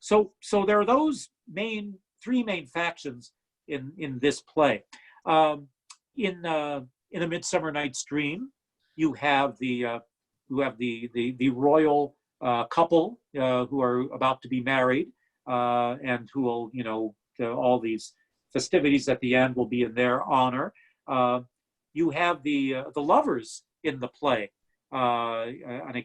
So there are those three main factions in this play. In A Midsummer Night's Dream, you have the royal couple who are about to be married, and who will, all these festivities at the end will be in their honor. You have the lovers in the play, and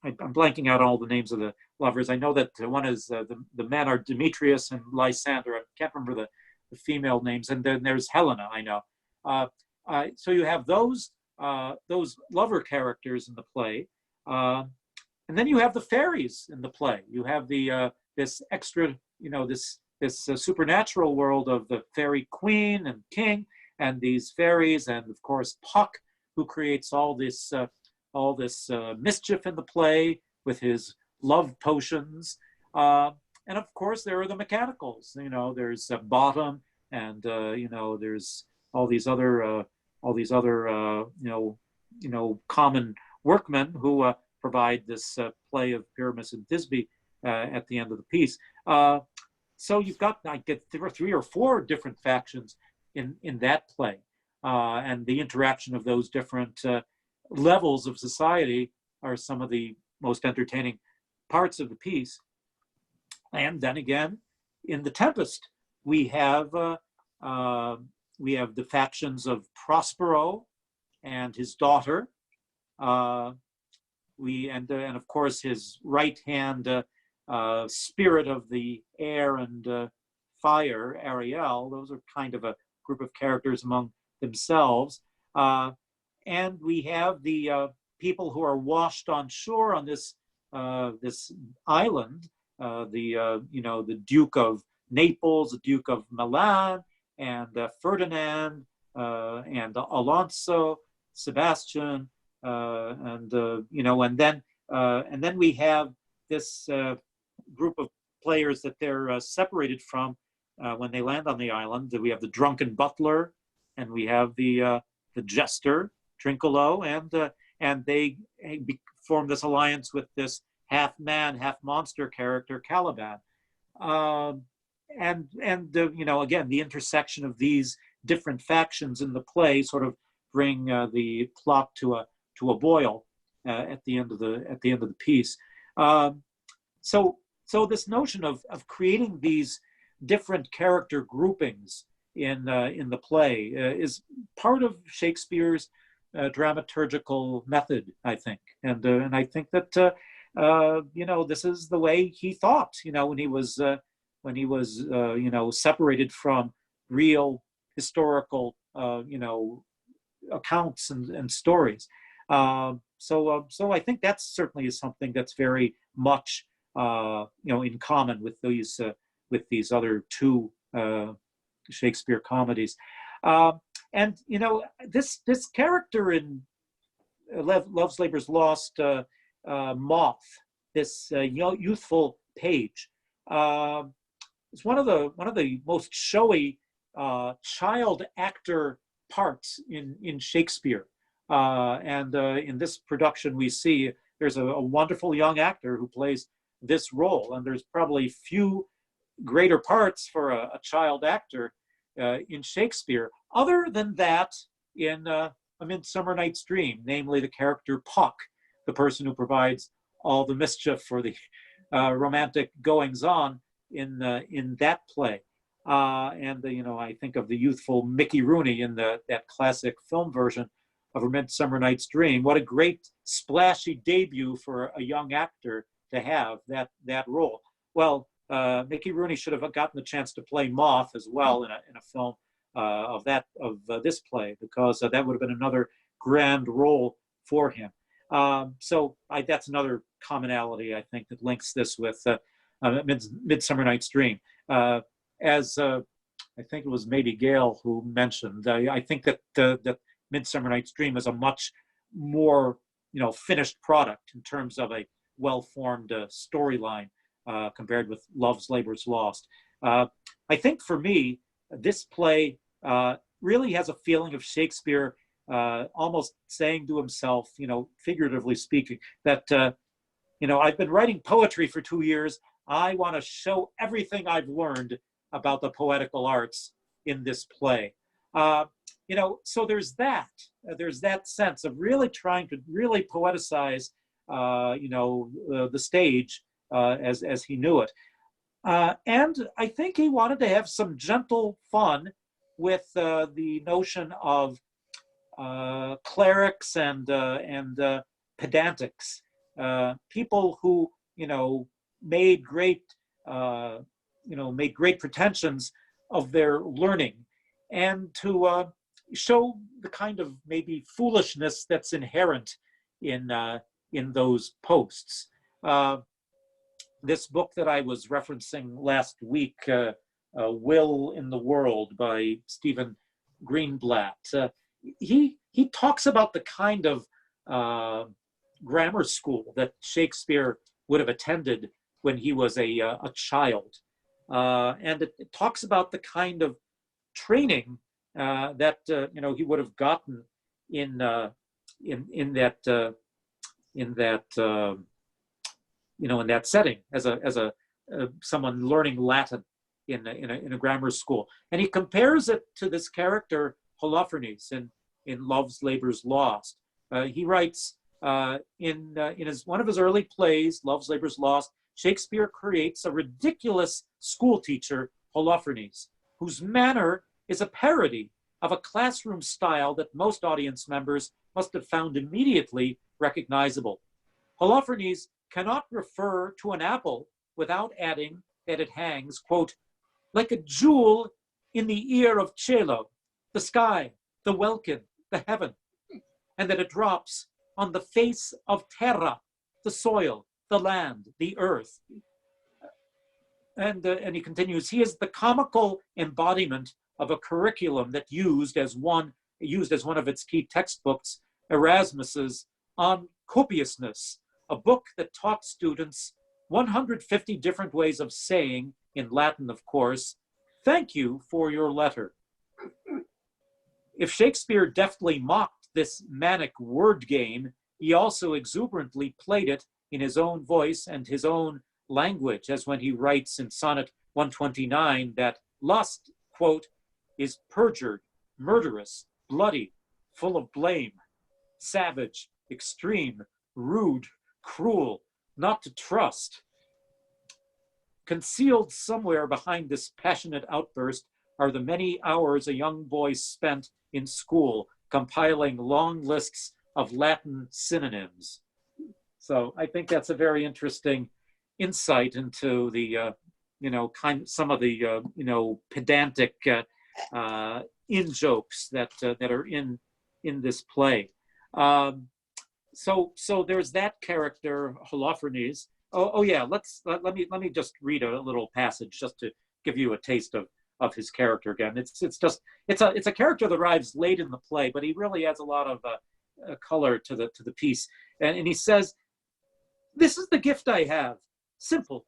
I'm blanking out all the names of the lovers. I know that one is the men are Demetrius and Lysander. I can't remember the female names, and then there's Helena. I know. So you have those lover characters in the play, and then you have the fairies in the play. You have this extra, this supernatural world of the fairy queen and king, and these fairies, and of course Puck, who creates all this mischief in the play with his love potions, and of course there are the mechanicals. There's Bottom, and there's all these other common workmen who provide this play of Pyramus and Thisbe at the end of the piece. So you've got, I get 3 or 4 different factions in that play, and the interaction of those different levels of society are some of the most entertaining parts of the piece. And then again, in The Tempest, we have the factions of Prospero and his daughter, and of course his right hand spirit of the air and fire, Ariel. Those are kind of a group of characters among themselves, and we have the people who are washed on shore on this island, the Duke of Naples, the Duke of Milan, and Ferdinand, and Alonso, Sebastian, and then we have this group of players that they're separated from when they land on the island. We have the drunken butler, and we have the the jester Trinculo, and they form this alliance with this half man, half monster character Caliban. Again, the intersection of these different factions in the play sort of bring the plot to a boil at the end of the piece. So this notion of creating these different character groupings in the play is part of Shakespeare's dramaturgical method, I think, and I think that this is the way he thought, when he was separated from real historical accounts and stories. So I think that certainly is something that's very much in common with these other two Shakespeare comedies. This character in Love's Labour's Lost, Moth, this youthful page, is one of the most showy child actor parts in Shakespeare. In this production, we see there's a wonderful young actor who plays this role, and there's probably few greater parts for a child actor in Shakespeare, other than that in A Midsummer Night's Dream, namely the character Puck, the person who provides all the mischief for the romantic goings-on in that play. I think of the youthful Mickey Rooney in that classic film version of A Midsummer Night's Dream. What a great splashy debut for a young actor to have that role. Well, Mickey Rooney should have gotten the chance to play Moth as well in a film of this play, because that would have been another grand role for him. That's another commonality, I think, that links this with Midsummer Night's Dream. As I think it was maybe Gail who mentioned, I think that Midsummer Night's Dream is a much more finished product in terms of a well-formed storyline compared with Love's Labour's Lost. I think for me, this play really has a feeling of Shakespeare almost saying to himself, figuratively speaking, that I've been writing poetry for 2 years. I want to show everything I've learned about the poetical arts in this play. So there's that sense of really trying to really poeticize, the stage as he knew it. And I think he wanted to have some gentle fun with the notion of clerics and pedantics, people who made great pretensions of their learning, and to show the kind of maybe foolishness that's inherent in those posts. This book that I was referencing last week, Will in the World by Stephen Greenblatt, he talks about the kind of grammar school that Shakespeare would have attended when he was a child. And it talks about the kind of training that he would have gotten in that setting as someone learning Latin in a grammar school. And he compares it to this character Holofernes in Love's Labour's Lost. He writes in one of his early plays, Love's Labour's Lost, Shakespeare creates a ridiculous schoolteacher, Holofernes, whose manner is a parody of a classroom style that most audience members must have found immediately recognizable. Holofernes cannot refer to an apple without adding that it hangs, quote, like a jewel in the ear of Cielo, the sky, the welkin, the heaven, and that it drops on the face of terra, the soil, the land, the earth. And he continues, he is the comical embodiment of a curriculum that used as one of its key textbooks, Erasmus's On Copiousness, a book that taught students 150 different ways of saying, in Latin of course, thank you for your letter. If Shakespeare deftly mocked this manic word game, he also exuberantly played it in his own voice and his own language, as when he writes in Sonnet 129 that lust, quote, is perjured, murderous, bloody, full of blame, savage, extreme, rude, cruel, not to trust. Concealed somewhere behind this passionate outburst are the many hours a young boy spent in school compiling long lists of Latin synonyms. So I think that's a very interesting insight into the, some of the, pedantic in-jokes that are in this play. So there's that character, Holofernes. Oh yeah, let me just read a little passage just to give you a taste of his character again. It's a character that arrives late in the play, but he really adds a lot of color to the piece. And he says, "This is the gift I have, simple,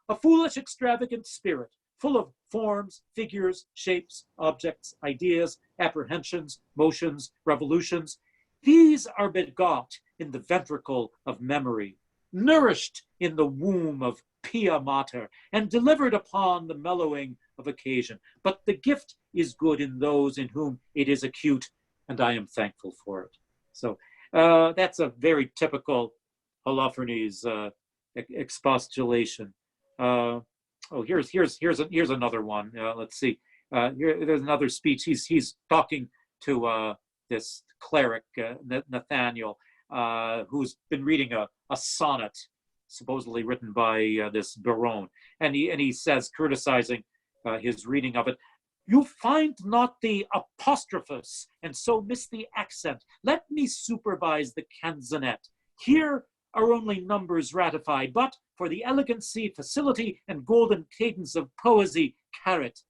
a foolish, extravagant spirit, full of forms, figures, shapes, objects, ideas, apprehensions, motions, revolutions. These are begot in the ventricle of memory, nourished in the womb of pia mater, and delivered upon the mellowing of occasion. But the gift is good in those in whom it is acute, and I am thankful for it." So that's a very typical Holofernes expostulation. Here's another one. Let's see. There's another speech. He's talking to this cleric, Nathaniel, who's been reading a sonnet, supposedly written by this Baron, and he says, criticizing his reading of it, "You find not the apostrophus, and so miss the accent. Let me supervise the canzonet. Here are only numbers ratified, but for the elegancy, facility, and golden cadence of poesy, carrot.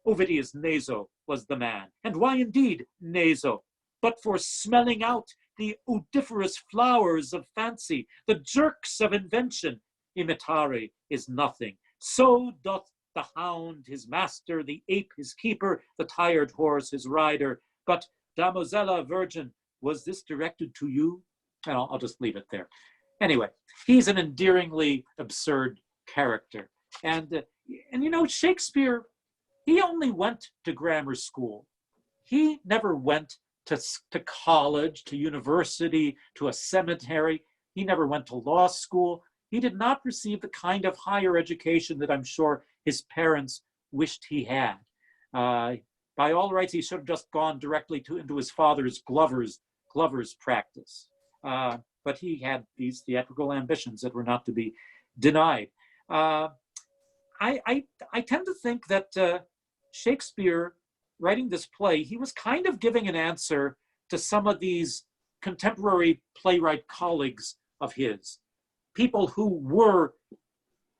Ovidius Naso was the man. And why indeed Naso? But for smelling out the odoriferous flowers of fancy, the jerks of invention. Imitare is nothing. So doth the hound his master, the ape his keeper, the tired horse his rider. But, damosella virgin, was this directed to you?" And I'll just leave it there. Anyway, he's an endearingly absurd character. And Shakespeare, he only went to grammar school. He never went to college, to university, to a seminary. He never went to law school. He did not receive the kind of higher education that I'm sure his parents wished he had. By all rights, he should have just gone directly into his father's Glover's practice. But he had these theatrical ambitions that were not to be denied. I tend to think that Shakespeare, writing this play, he was kind of giving an answer to some of these contemporary playwright colleagues of his, people who were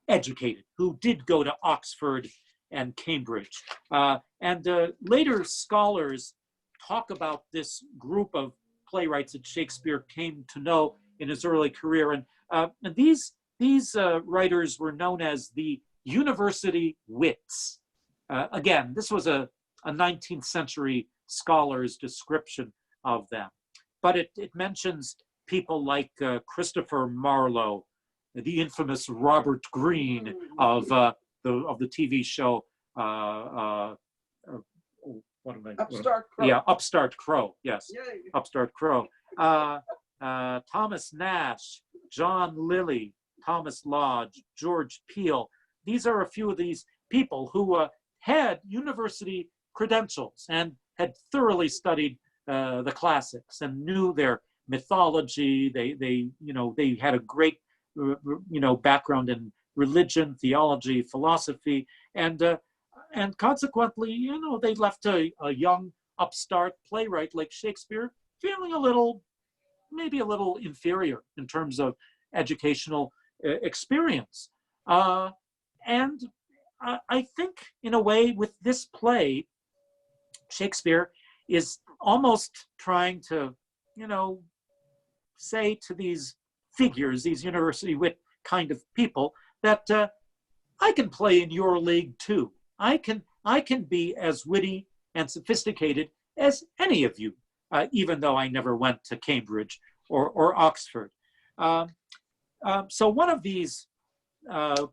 educated, who did go to Oxford and Cambridge. And later scholars talk about this group of playwrights that Shakespeare came to know in his early career. And these writers were known as the university wits. Again, this was a 19th century scholar's description of them. But it mentions people like Christopher Marlowe, the infamous Robert Greene of the TV show, Upstart Crow. Yeah, Upstart Crow, yes. Yay. Upstart Crow. Thomas Nash, John Lilly, Thomas Lodge, George Peele. These are a few of these people who had university credentials and had thoroughly studied the classics and knew their mythology. They had a great background in religion, theology, philosophy, and consequently, they left a young upstart playwright like Shakespeare feeling maybe a little inferior in terms of educational experience. And I think, in a way, with this play, Shakespeare is almost trying to, say to these figures, these university wit kind of people, that I can play in your league too. I can be as witty and sophisticated as any of you, even though I never went to Cambridge or Oxford. So one of these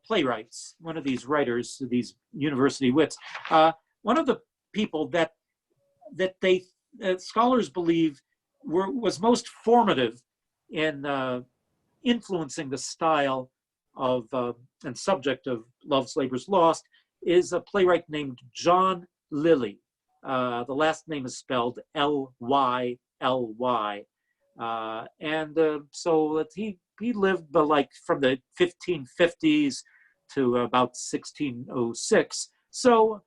playwrights, one of these writers, these university wits, one of the people that they scholars believe was most formative in influencing the style of and subject of Love's Labour's Lost is a playwright named John Lyly. The last name is spelled Lyly. So he lived like from the 1550s to about 1606. So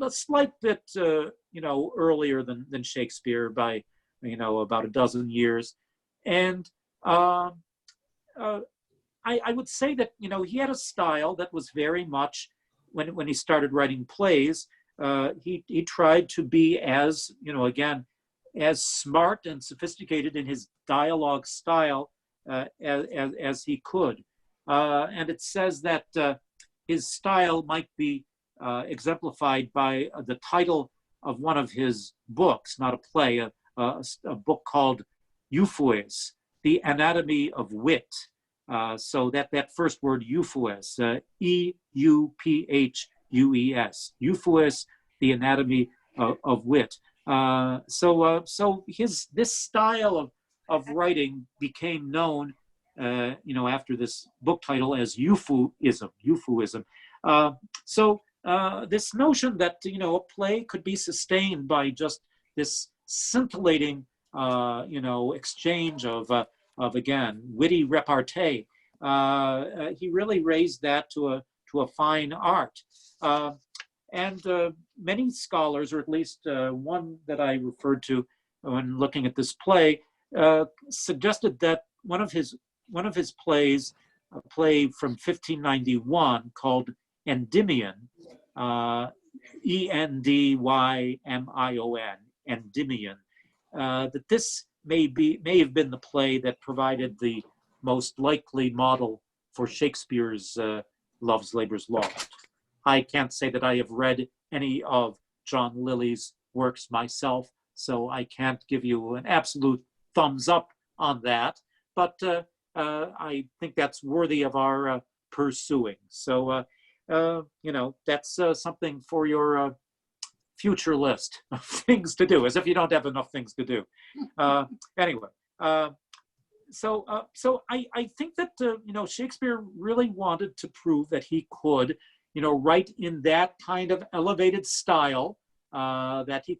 a slight bit, earlier than Shakespeare by, about a dozen years. And I would say that, he had a style that was very much, when he started writing plays, he tried to be as, again, as smart and sophisticated in his dialogue style as he could. And it says that his style might be exemplified by the title of one of his books, not a play, a book called Euphues, The Anatomy of Wit. So that first word, Euphues, Euphues, Euphues, The Anatomy of Wit. So this style of writing became known, after this book title as Euphuism. So this notion that, a play could be sustained by just this scintillating, exchange of again, witty repartee, he really raised that to a fine art. And many scholars, or at least one that I referred to when looking at this play, suggested that one of his plays, a play from 1591 called Endymion, Endymion, Endymion, that this may have been the play that provided the most likely model for Shakespeare's Love's Labour's Lost. I can't say that I have read any of John Lyly's works myself, so I can't give you an absolute thumbs up on that, but I think that's worthy of our pursuing. So, that's something for your future list of things to do, as if you don't have enough things to do. Anyway, so I think that, Shakespeare really wanted to prove that he could, write in that kind of elevated style, that he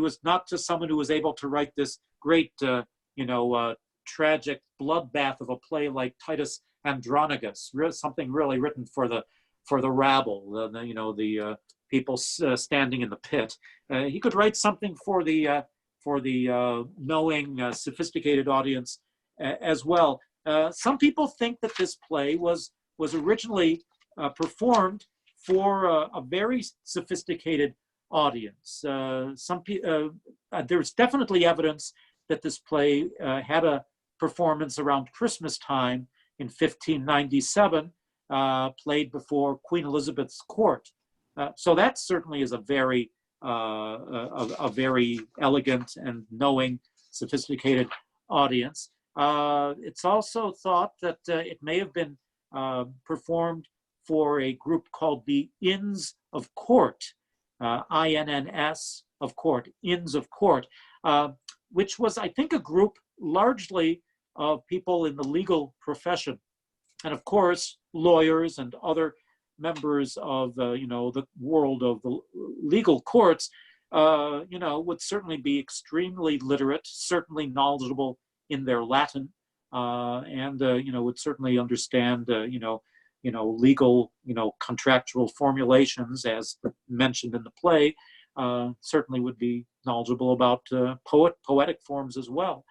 was not just someone who was able to write this great, tragic bloodbath of a play like Titus Andronicus, something really written for the rabble, the people standing in the pit. He could write something for the knowing, sophisticated audience as well. Some people think that this play was originally performed for a very sophisticated audience. There's definitely evidence that this play had a performance around Christmas time in 1597, played before Queen Elizabeth's court. So that certainly is a very elegant and knowing, sophisticated audience. It's also thought that it may have been performed for a group called the Inns of Court, INNS of Court, Inns of Court, which was, I think, a group largely of people in the legal profession. And of course, lawyers and other members of the world of the legal courts, would certainly be extremely literate, certainly knowledgeable in their Latin, and would certainly understand legal contractual formulations as mentioned in the play. Certainly would be knowledgeable about poetic forms as well.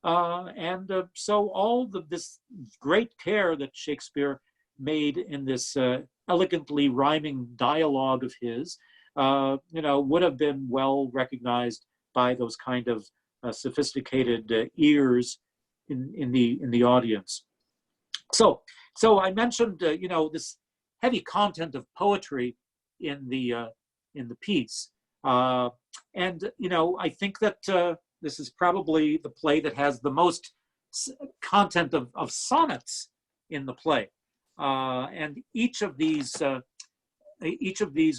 So all this great care that Shakespeare made in this elegantly rhyming dialogue of his, would have been well recognized by those kind of sophisticated ears in the audience. So I mentioned this heavy content of poetry in the piece. And, you know, I think that this is probably the play that has the most content of sonnets in the play. And each of these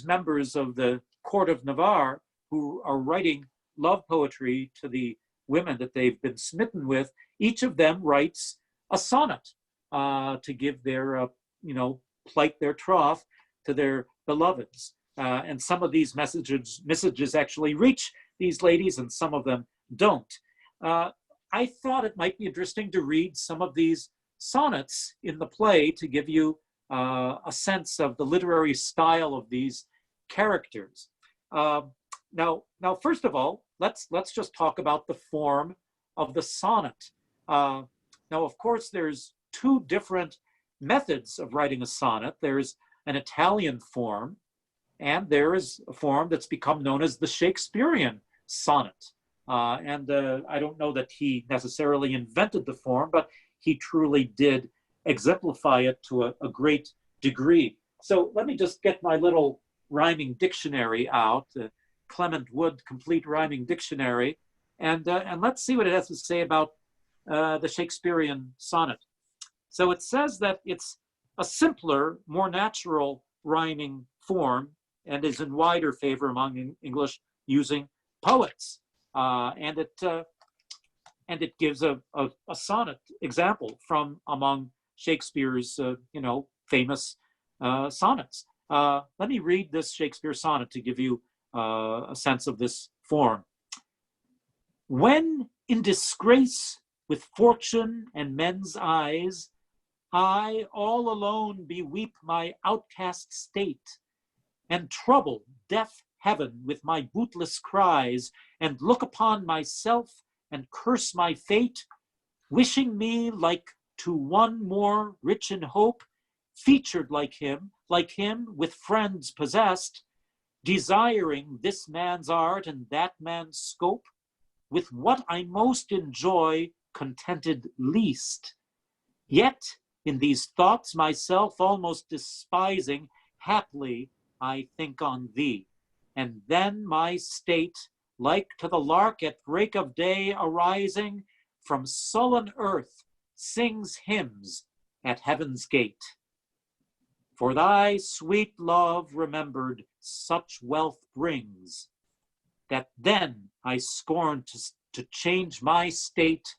members of the court of Navarre who are writing love poetry to the women that they've been smitten with, each of them writes a sonnet to give their, you know, plight their troth to their beloveds. And some of these messages actually reach these ladies and some of them don't. I thought it might be interesting to read some of these sonnets in the play to give you a sense of the literary style of these characters. Now, first of all, let's just talk about the form of the sonnet. Now, of course, there's two different methods of writing a sonnet. There's an Italian form, and there is a form that's become known as the Shakespearean sonnet. And I don't know that he necessarily invented the form, but he truly did exemplify it to a great degree. So let me just get my little rhyming dictionary out, Clement Wood Complete Rhyming Dictionary, and let's see what it has to say about the Shakespearean sonnet. So it says that it's a simpler, more natural rhyming form and is in wider favor among English using poets. And it gives a sonnet example from among Shakespeare's you know, famous sonnets. Let me read this Shakespeare sonnet to give you a sense of this form. When in disgrace with fortune and men's eyes, I all alone beweep my outcast state, and trouble deaf heaven with my bootless cries, and look upon myself and curse my fate, wishing me like to one more rich in hope, featured like him with friends possessed, desiring this man's art and that man's scope, with what I most enjoy contented least. Yet in these thoughts myself almost despising, haply I think on thee, and then my state, like to the lark at break of day arising, from sullen earth sings hymns at heaven's gate. For thy sweet love remembered such wealth brings, that then I scorn to change my state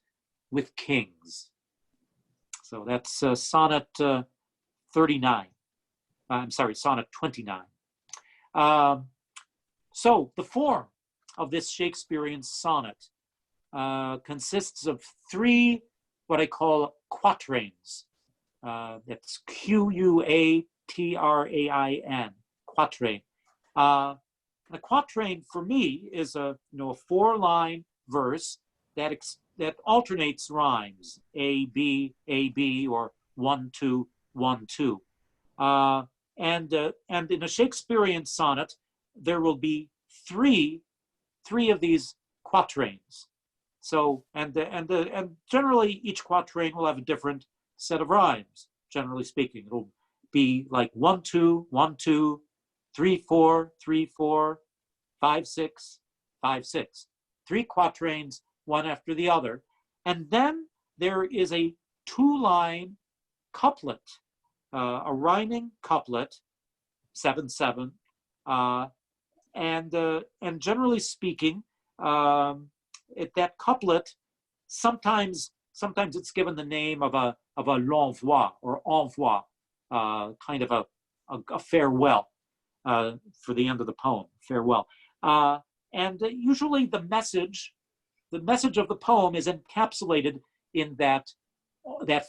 with kings. So that's sonnet 39. I'm sorry, sonnet 29. So the form of this Shakespearean sonnet consists of three, what I call quatrains. That's Quatrain, quatrain. A quatrain for me is a four-line verse that alternates rhymes, A, B, or 1, 2, 1, 2. And in a Shakespearean sonnet, there will be three of these quatrains. So, and generally each quatrain will have a different set of rhymes, generally speaking. It'll be like 1, 2, 1, 2, 3, 4, 3, 4, 5, 6, 5, 6. Three quatrains, one after the other. And then there is a two-line couplet, a rhyming couplet, 7, 7. And generally speaking, that couplet, sometimes it's given the name of a l'envoi or envoi, kind of a farewell for the end of the poem, farewell. And usually the message of the poem is encapsulated in that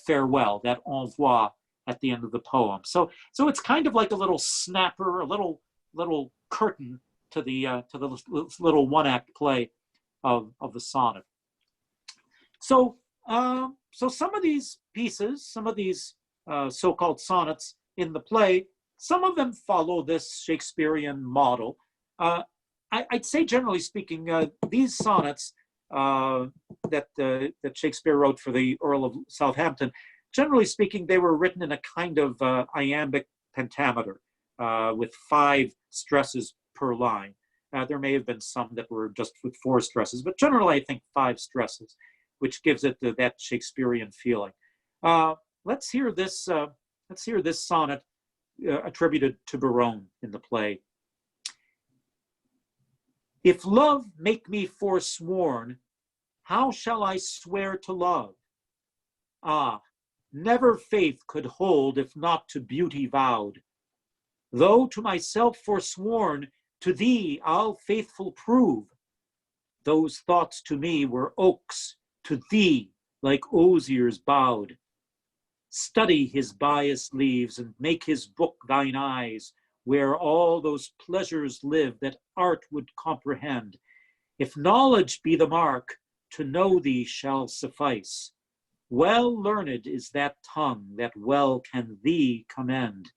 farewell, that envoi at the end of the poem. So it's kind of like a little snapper, a little curtain to the little one-act play of the sonnet. So some of these pieces, some of these so-called sonnets in the play, some of them follow this Shakespearean model. I'd say, generally speaking, these sonnets that Shakespeare wrote for the Earl of Southampton, generally speaking, they were written in a kind of iambic pentameter with 5 stresses per line. There may have been some that were just with 4 stresses, but generally I think 5 stresses, which gives it that Shakespearean feeling. Let's hear this sonnet attributed to Berowne in the play. If love make me forsworn, how shall I swear to love? Ah, never faith could hold if not to beauty vowed. Though to myself forsworn, to thee I'll faithful prove. Those thoughts to me were oaks, to thee like osiers bowed. Study his bias leaves and make his book thine eyes, where all those pleasures live that art would comprehend. If knowledge be the mark, to know thee shall suffice. Well learned is that tongue that well can thee commend.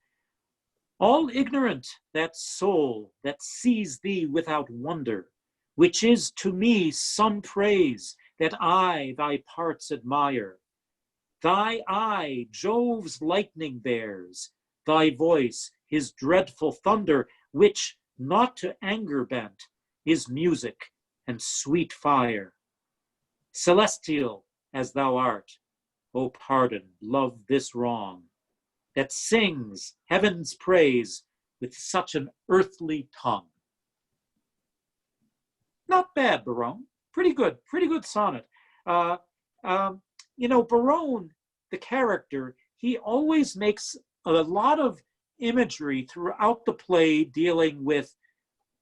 All ignorant that soul that sees thee without wonder, which is to me some praise that I thy parts admire. Thy eye Jove's lightning bears, thy voice his dreadful thunder, which, not to anger bent, is music and sweet fire. Celestial as thou art, O pardon, love this wrong, that sings heaven's praise with such an earthly tongue. Not bad, Berowne. Pretty good sonnet. Berowne, the character, he always makes a lot of imagery throughout the play dealing with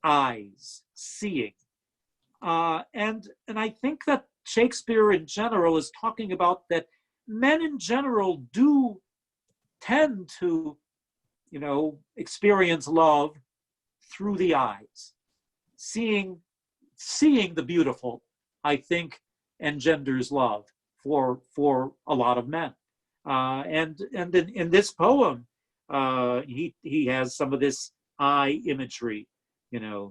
eyes, seeing. And I think that Shakespeare in general is talking about that men in general do tend to, experience love through the eyes. Seeing the beautiful, I think, engenders love for a lot of men. And in this poem, he has some of this eye imagery,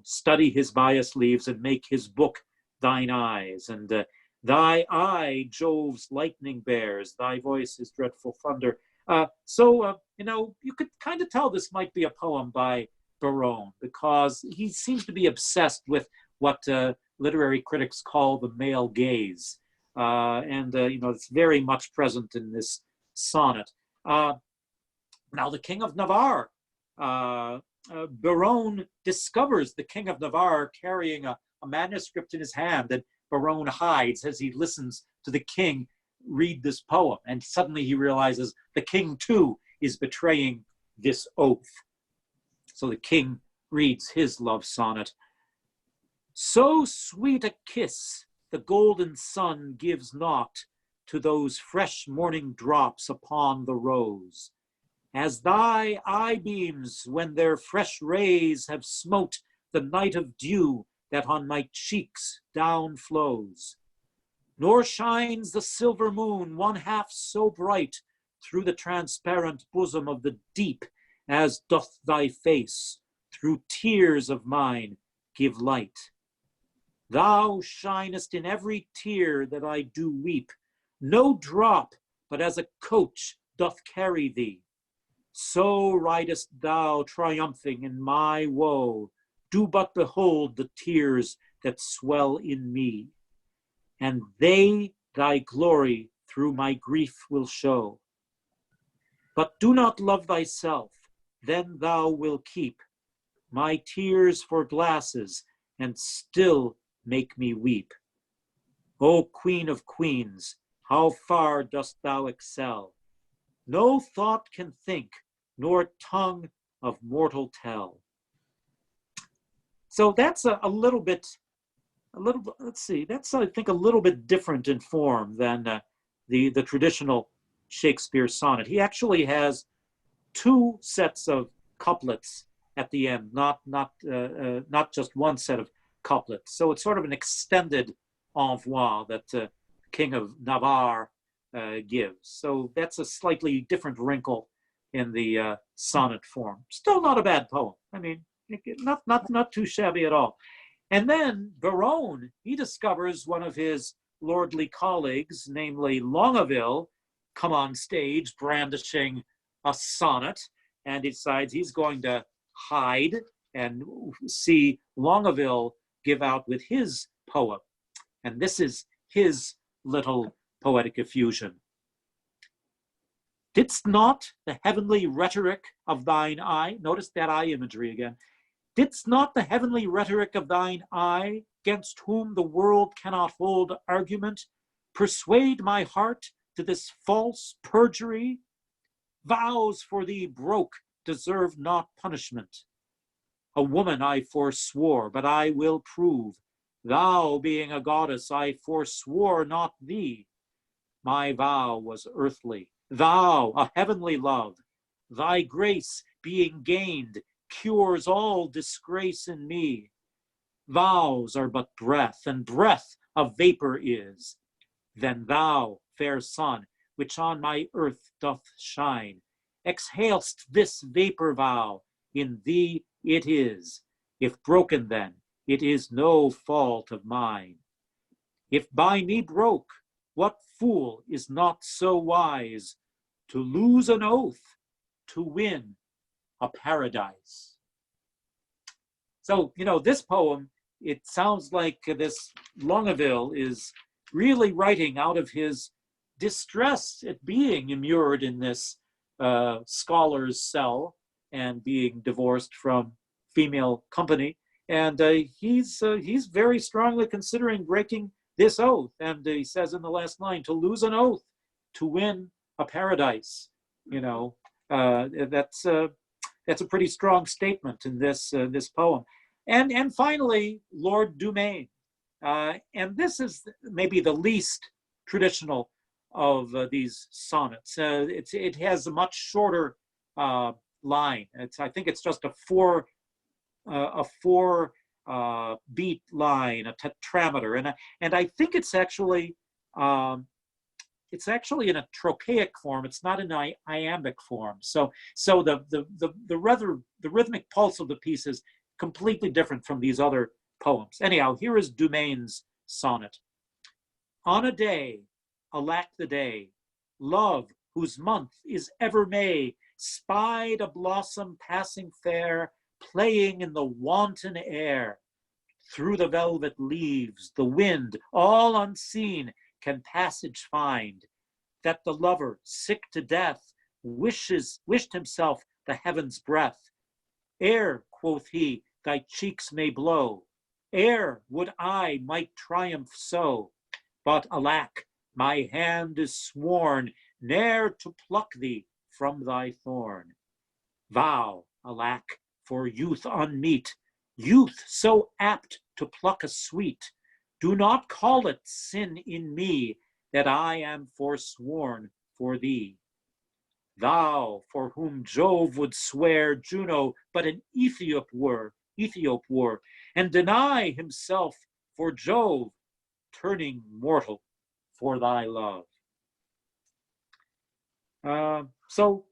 study his bias leaves and make his book thine eyes, and thy eye Jove's lightning bears, thy voice is dreadful thunder. You could kind of tell this might be a poem by Berowne, because he seems to be obsessed with what literary critics call the male gaze. It's very much present in this sonnet. Now, the King of Navarre, Berowne discovers the King of Navarre carrying a manuscript in his hand that Berowne hides as he listens to the king read this poem. And suddenly he realizes the king, too, is betraying this oath. So the king reads his love sonnet. So sweet a kiss the golden sun gives not to those fresh morning drops upon the rose, as thy eye beams when their fresh rays have smote the night of dew that on my cheeks down flows. Nor shines the silver moon one half so bright through the transparent bosom of the deep as doth thy face through tears of mine give light. Thou shinest in every tear that I do weep, no drop but as a coach doth carry thee. So ridest thou triumphing in my woe, do but behold the tears that swell in me, and they thy glory through my grief will show. But do not love thyself, then thou will keep my tears for glasses, and still make me weep. O Queen of Queens, how far dost thou excel? No thought can think, nor tongue of mortal tell. So that's a little bit, that's, I think, a little bit different in form than the traditional Shakespeare sonnet. He actually has 2 sets of couplets at the end, not just one set of couplets. So it's sort of an extended envoi that King of Navarre gives. So that's a slightly different wrinkle in the sonnet form. Still not a bad poem. I mean, not too shabby at all. And then Berowne, he discovers one of his lordly colleagues, namely Longaville, come on stage brandishing a sonnet, and he decides he's going to hide and see Longaville give out with his poem. And this is his little poetic effusion. Didst not the heavenly rhetoric of thine eye, notice that eye imagery again, didst not the heavenly rhetoric of thine eye, against whom the world cannot hold argument, persuade my heart to this false perjury? Vows for thee broke deserve not punishment. A woman I forswore, but I will prove. Thou being a goddess, I forswore not thee. My vow was earthly, thou a heavenly love. Thy grace being gained cures all disgrace in me. Vows are but breath, and breath a vapor is. Then thou, fair sun, which on my earth doth shine, exhalest this vapor vow, in thee it is. If broken then, it is no fault of mine. If by me broke, what fool is not so wise to lose an oath to win a paradise? So, this poem, it sounds like this Longaville is really writing out of his distress at being immured in this scholar's cell and being divorced from female company. And he's very strongly considering breaking this oath. And he says in the last line, to lose an oath to win a paradise. That's a pretty strong statement in this poem. And finally, Lord Dumaine. And this is maybe the least traditional of these sonnets. It has a much shorter line. I think it's just a four beat line, a tetrameter, and I think it's actually in a trochaic form. It's not in an iambic form. So the rhythmic pulse of the piece is completely different from these other poems. Anyhow, here is Dumaine's sonnet. On a day, alack the day, love, whose month is ever May, spied a blossom passing fair, playing in the wanton air. Through the velvet leaves, the wind, all unseen, can passage find, that the lover, sick to death, wished himself the heaven's breath. Ere, quoth he, thy cheeks may blow, ere would I might triumph so, but alack, my hand is sworn ne'er to pluck thee from thy thorn. Vow, alack, for youth unmeet, youth so apt to pluck a sweet, do not call it sin in me that I am forsworn for thee. Thou, for whom Jove would swear Juno but an Ethiop were, and deny himself for Jove, turning mortal for thy love. So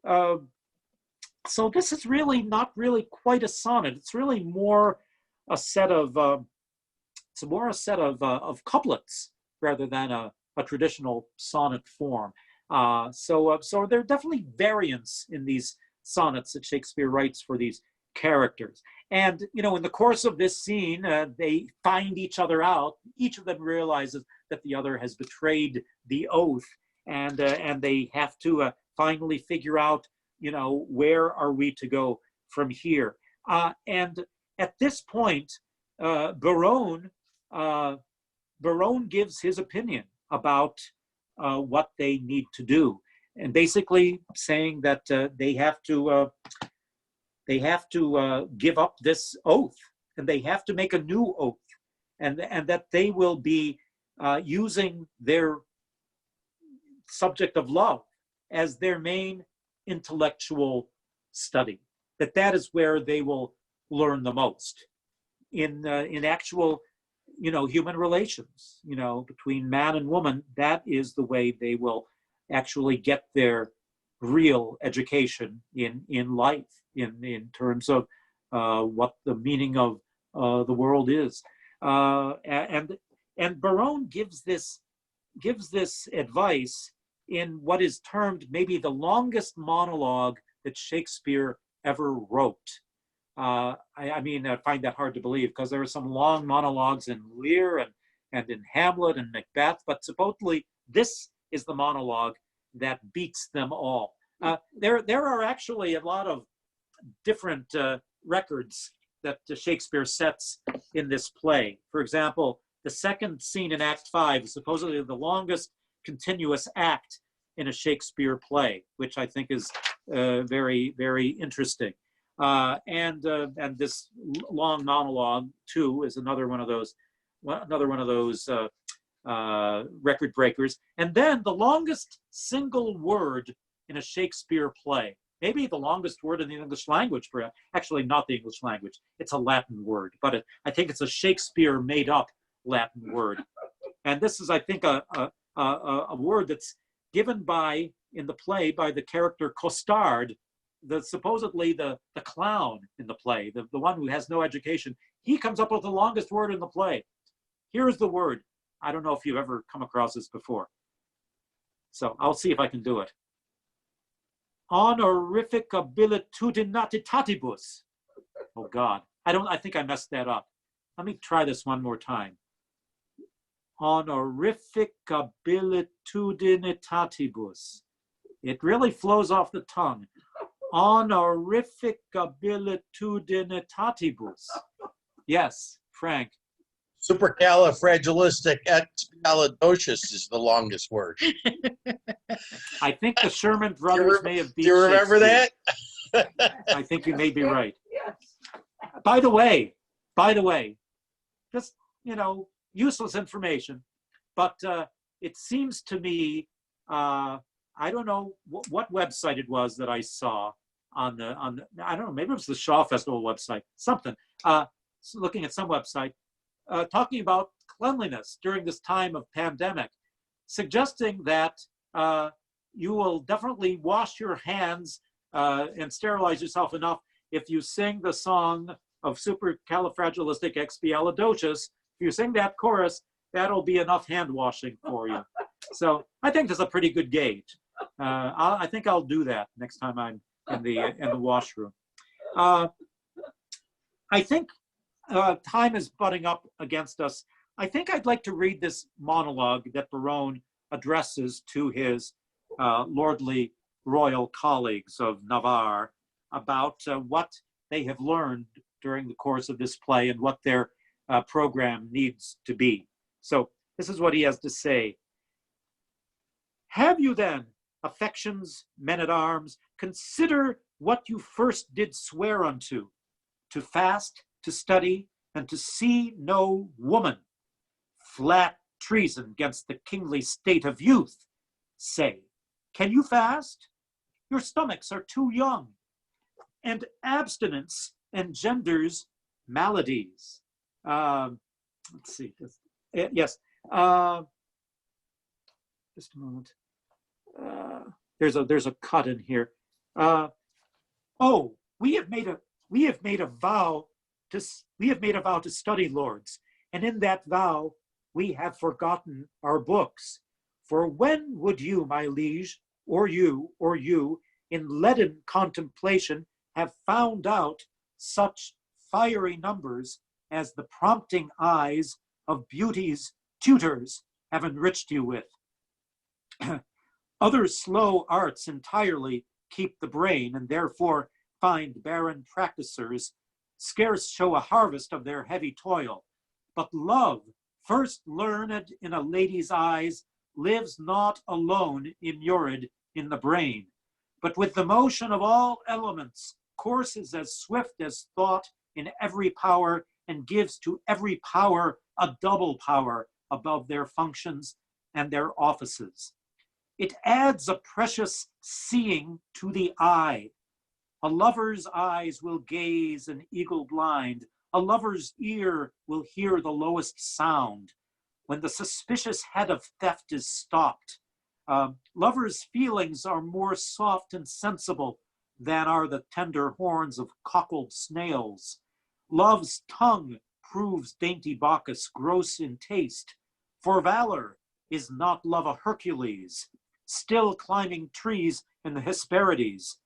this is really not really quite a sonnet. It's really more a set of couplets rather than a traditional sonnet form. So there are definitely variants in these sonnets that Shakespeare writes for these characters. And in the course of this scene, they find each other out. Each of them realizes that the other has betrayed the oath, and they have to finally figure out, where are we to go from here? And at this point, Barone gives his opinion about what they need to do, and basically saying that they have to give up this oath, and they have to make a new oath, and that they will be using their subject of love as their main intellectual study. That is where they will learn the most in actual, human relations, between man and woman. That is the way they will actually get their real education in life, in terms of what the meaning of the world is. And Barone gives this advice in what is termed maybe the longest monologue that Shakespeare ever wrote. I mean, I find that hard to believe because there are some long monologues in Lear and in Hamlet and Macbeth, but supposedly this is the monologue that beats them all. There are actually a lot of different records that Shakespeare sets in this play. For example, the second scene in Act 5 is supposedly the longest continuous act in a Shakespeare play, which I think is very, very interesting. And this long monologue too is another one of those record breakers. And then the longest single word in a Shakespeare play, maybe the longest word in the English language, actually not the English language, it's a Latin word, but I think it's a Shakespeare made up Latin word. And this is, I think, a word that's given in the play by the character Costard, supposedly the clown in the play, the one who has no education. He comes up with the longest word in the play. Here's the word. I don't know if you've ever come across this before. So I'll see if I can do it. Honorificabilitudinatatibus. Oh God, I think I messed that up. Let me try this one more time. Honorificabilitudinatatibus. It really flows off the tongue. Honorificabilitudinatatibus. Yes, Frank. Supercalifragilisticexpialidocious is the longest word. I think the Sherman brothers may have beat Do you remember that? I think you may be right. Yes. By the way, just, useless information, but it seems to me, I don't know what website it was that I saw on the I don't know, maybe it was the Shaw Festival website, something, looking at some website, talking about cleanliness during this time of pandemic, suggesting that you will definitely wash your hands and sterilize yourself enough if you sing the song of supercalifragilisticexpialidocious. If you sing that chorus, that'll be enough hand washing for you. So I think that's a pretty good gauge. I think I'll do that next time I'm in the washroom. I think time is butting up against us. I think I'd like to read this monologue that Barone addresses to his lordly royal colleagues of Navarre about what they have learned during the course of this play and what their program needs to be. So this is what he has to say. Have you then, affections, men-at-arms, consider what you first did swear unto, to fast, to study, and to see no woman. Flat treason against the kingly state of youth. Say, can you fast? Your stomachs are too young, and abstinence engenders maladies. Let's see. Yes. Just a moment. There's a cut in here. We have made a vow to study, lords, and in that vow we have forgotten our books. For when would you, my liege, or you, in leaden contemplation, have found out such fiery numbers as the prompting eyes of beauty's tutors have enriched you with? Other slow arts entirely keep the brain, and therefore find barren practisers scarce show a harvest of their heavy toil. But love, first learned in a lady's eyes, lives not alone immured in the brain, but with the motion of all elements, courses as swift as thought in every power, and gives to every power a double power above their functions and their offices. It adds a precious seeing to the eye. A lover's eyes will gaze an eagle blind. A lover's ear will hear the lowest sound. When the suspicious head of theft is stopped, lovers' feelings are more soft and sensible than are the tender horns of cockled snails. Love's tongue proves dainty Bacchus gross in taste. For valor is not love a Hercules, still climbing trees in the Hesperides,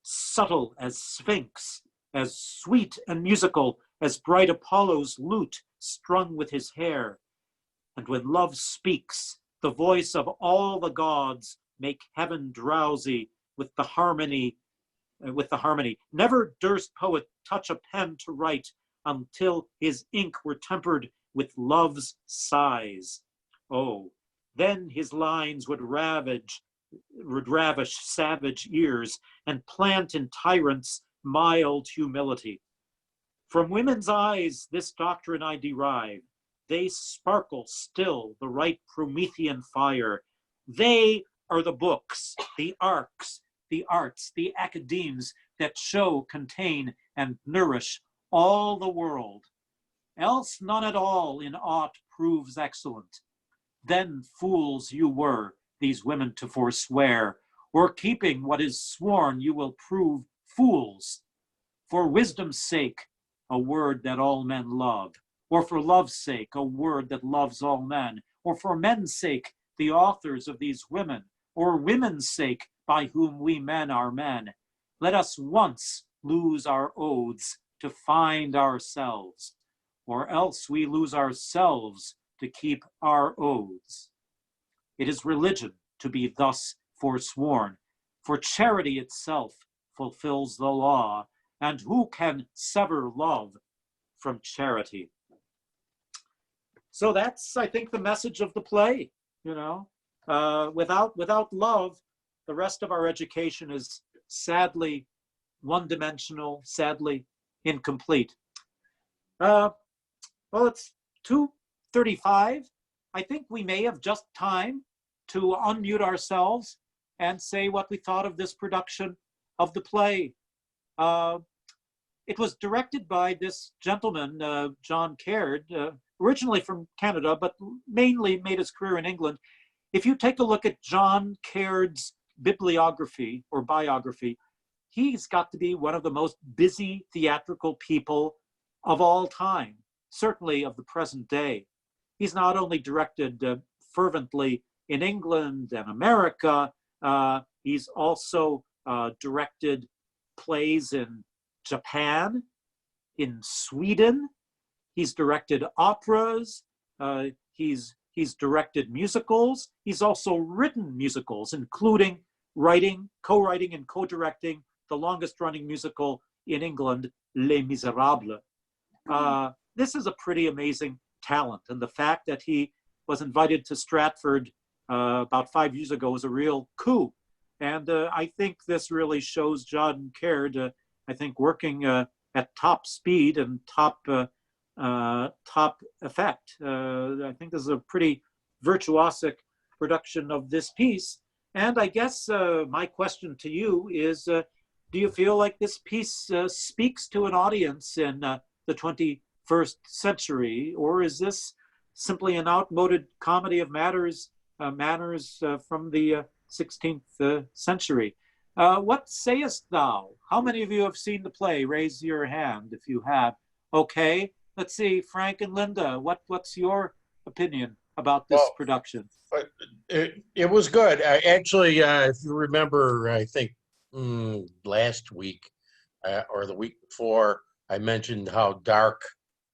subtle as Sphinx, as sweet and musical as bright Apollo's lute strung with his hair. And when love speaks, the voice of all the gods make heaven drowsy with the harmony. Never durst poet touch a pen to write until his ink were tempered with love's sighs. Oh, then his lines would ravish savage ears and plant in tyrants mild humility. From women's eyes this doctrine I derive. They sparkle still the right Promethean fire. They are the books, the arts, the academes that show, contain, and nourish all the world. Else none at all in aught proves excellent. Then fools you were, these women to forswear, or keeping what is sworn you will prove fools. For wisdom's sake, a word that all men love, or for love's sake, a word that loves all men, or for men's sake, the authors of these women, or women's sake, by whom we men are men. Let us once lose our oaths to find ourselves, or else we lose ourselves to keep our oaths. It is religion to be thus forsworn, for charity itself fulfills the law, and who can sever love from charity? So that's, I think, the message of the play. You know, without love, the rest of our education is sadly one-dimensional, sadly incomplete. Well, it's 2:35. I think we may have just time to unmute ourselves and say what we thought of this production of the play. It was directed by this gentleman, John Caird, originally from Canada, but mainly made his career in England. If you take a look at John Caird's bibliography or biography, he's got to be one of the most busy theatrical people of all time, certainly of the present day. He's not only directed fervently in England and America, he's also directed plays in Japan, in Sweden. He's directed operas. He's directed musicals. He's also written musicals, including writing, co-writing, and co-directing the longest-running musical in England, Les Miserables. This is a pretty amazing talent, and the fact that he was invited to Stratford about 5 years ago was a real coup. And I think this really shows John Caird, I think, working at top speed and top effect. I think this is a pretty virtuosic production of this piece. And I guess my question to you is, do you feel like this piece speaks to an audience in the 21st century, or is this simply an outmoded comedy of manners from the 16th century? What sayest thou? How many of you have seen the play? Raise your hand if you have. Okay, let's see, Frank and Linda, what's your opinion about this production? It was good. Actually, if you remember, I think last week or the week before, I mentioned how dark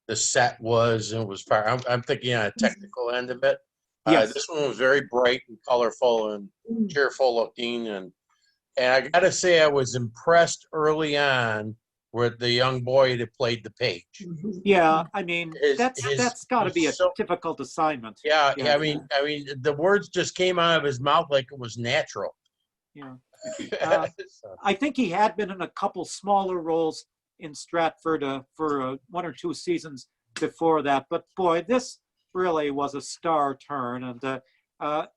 the set was, and it was far. I'm thinking on a technical end of it. Yes. This one was very bright and colorful and cheerful looking, and I gotta say I was impressed early on with the young boy that played the page. Yeah, I mean, that's got to be a difficult assignment. Yeah, I mean, the words just came out of his mouth like it was natural. Yeah. I think he had been in a couple smaller roles in Stratford for 1 or 2 seasons before that. But boy, this really was a star turn. And,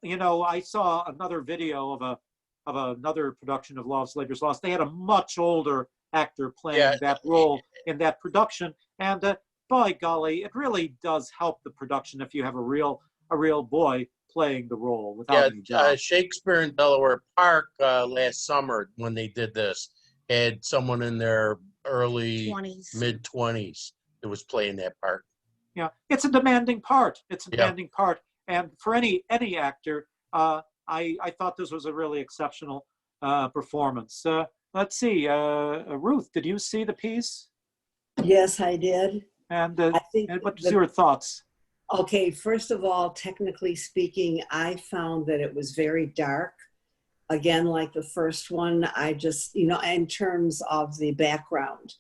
you know, I saw another video of another production of Love's Labor's Lost. They had a much older actor playing that role in that production. And by golly, it really does help the production if you have a real boy playing the role without any job. Shakespeare in Delaware Park last summer, when they did this, had someone in their early 20s. mid-20s that was playing that part. Yeah, it's a demanding part. It's a demanding part. And for any actor, I thought this was a really exceptional performance. let's see, Ruth, did you see the piece? Yes, I did. And I think what's the- your thoughts? Okay, first of all, technically speaking, I found that it was very dark. Again, like the first one, I just, in terms of the background,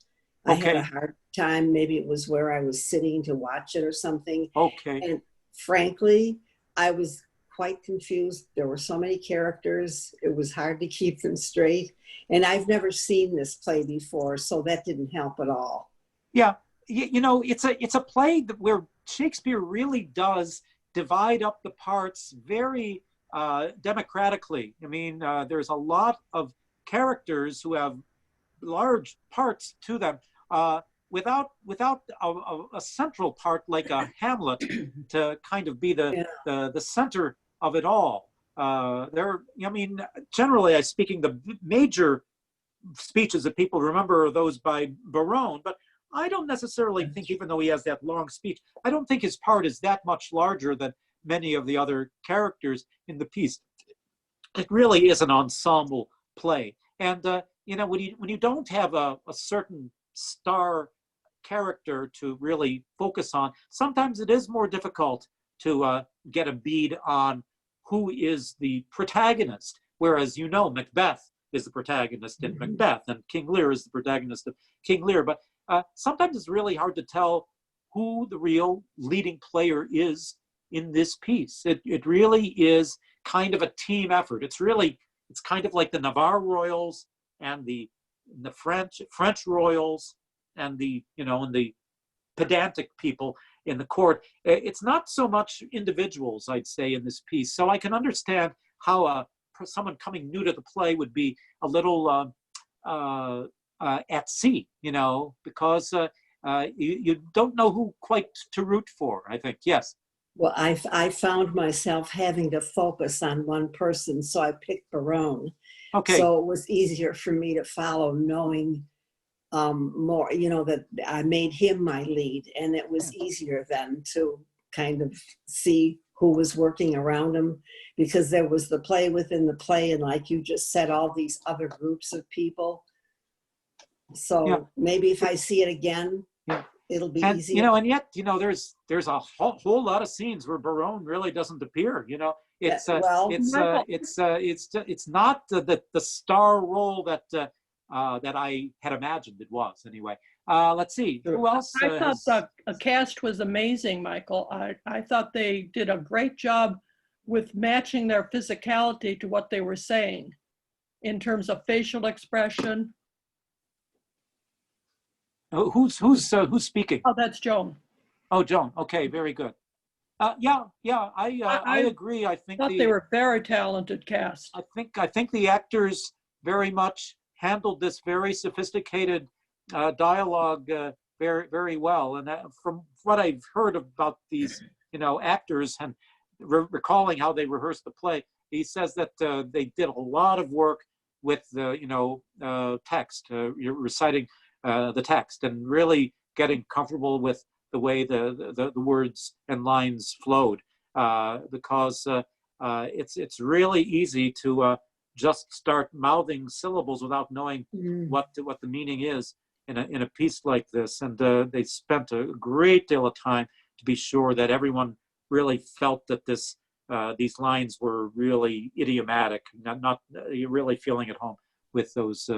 I had Okay. a hard time. Maybe it was where I was sitting to watch it or something. Okay. And frankly, I was quite confused. There were so many characters. It was hard to keep them straight. And I've never seen this play before, so that didn't help at all. Yeah, it's a play where Shakespeare really does divide up the parts very democratically. I mean, there's a lot of characters who have large parts to them without a central part like a Hamlet to kind of be the center of it all. Generally speaking, the major speeches that people remember are those by Barone, but I don't necessarily think, even though he has that long speech, I don't think his part is that much larger than many of the other characters in the piece. It really is an ensemble play. And, when you don't have a certain star character to really focus on, sometimes it is more difficult to get a bead on who is the protagonist. Whereas, Macbeth is the protagonist in Macbeth, and King Lear is the protagonist of King Lear. But sometimes it's really hard to tell who the real leading player is in this piece. It really is kind of a team effort. It's kind of like the Navarre royals and the French royals and the pedantic people in the court. It's not so much individuals, I'd say, in this piece. So I can understand how someone coming new to the play would be a little at sea, because you don't know who quite to root for, I think. Yes. Well, I found myself having to focus on one person, so I picked Barone. Okay. So it was easier for me to follow, knowing more, that I made him my lead, and it was easier then to kind of see who was working around him, because there was the play within the play, and like you just said, all these other groups of people. So maybe if I see it again, it'll be easier. And yet, there's a whole lot of scenes where Barone really doesn't appear. It's not the star role that I had imagined it was. Anyway, let's see. Who else? I thought the cast was amazing, Michael. I thought they did a great job with matching their physicality to what they were saying in terms of facial expression. Who's speaking? Oh, that's Joan. Oh, Joan. Okay, very good. I agree. I think they were very talented cast. I think the actors very much handled this very sophisticated dialogue very, very well. And from what I've heard about these, actors and recalling how they rehearsed the play, he says that they did a lot of work with the text, reciting the text, and really getting comfortable with the way the words and lines flowed, because it's really easy to just start mouthing syllables without knowing what the meaning is in a piece like this. And they spent a great deal of time to be sure that everyone really felt that these lines were really idiomatic, not really feeling at home with those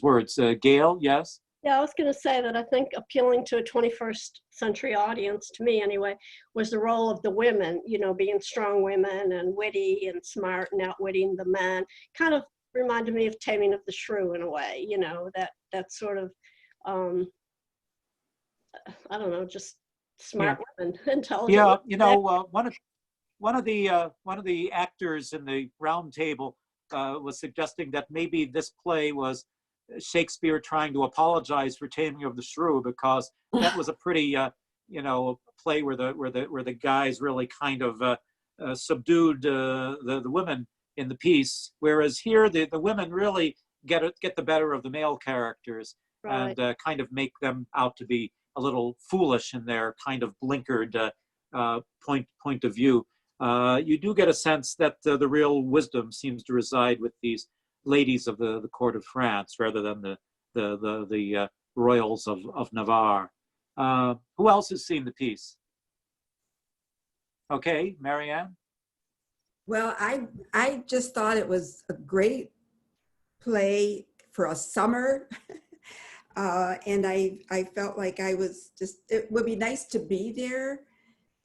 words. Gail, yes? Yeah, I was going to say that I think appealing to a 21st century audience, to me anyway, was the role of the women, being strong women and witty and smart and outwitting the men. Kind of reminded me of Taming of the Shrew in a way, that sort of, I don't know, just smart women, intelligent. Yeah, one of the actors in the round table was suggesting that maybe this play was Shakespeare trying to apologize for Taming of the Shrew, because that was a pretty play where the guys really kind of subdued the women in the piece, whereas here the women really get the better of the male characters, right, and kind of make them out to be a little foolish in their kind of blinkered point of view. You do get a sense that the real wisdom seems to reside with these ladies of the court of France rather than the royals of Navarre. Who else has seen the piece? Okay, Marianne? Well, I just thought it was a great play for a summer. And I felt like it would be nice to be there,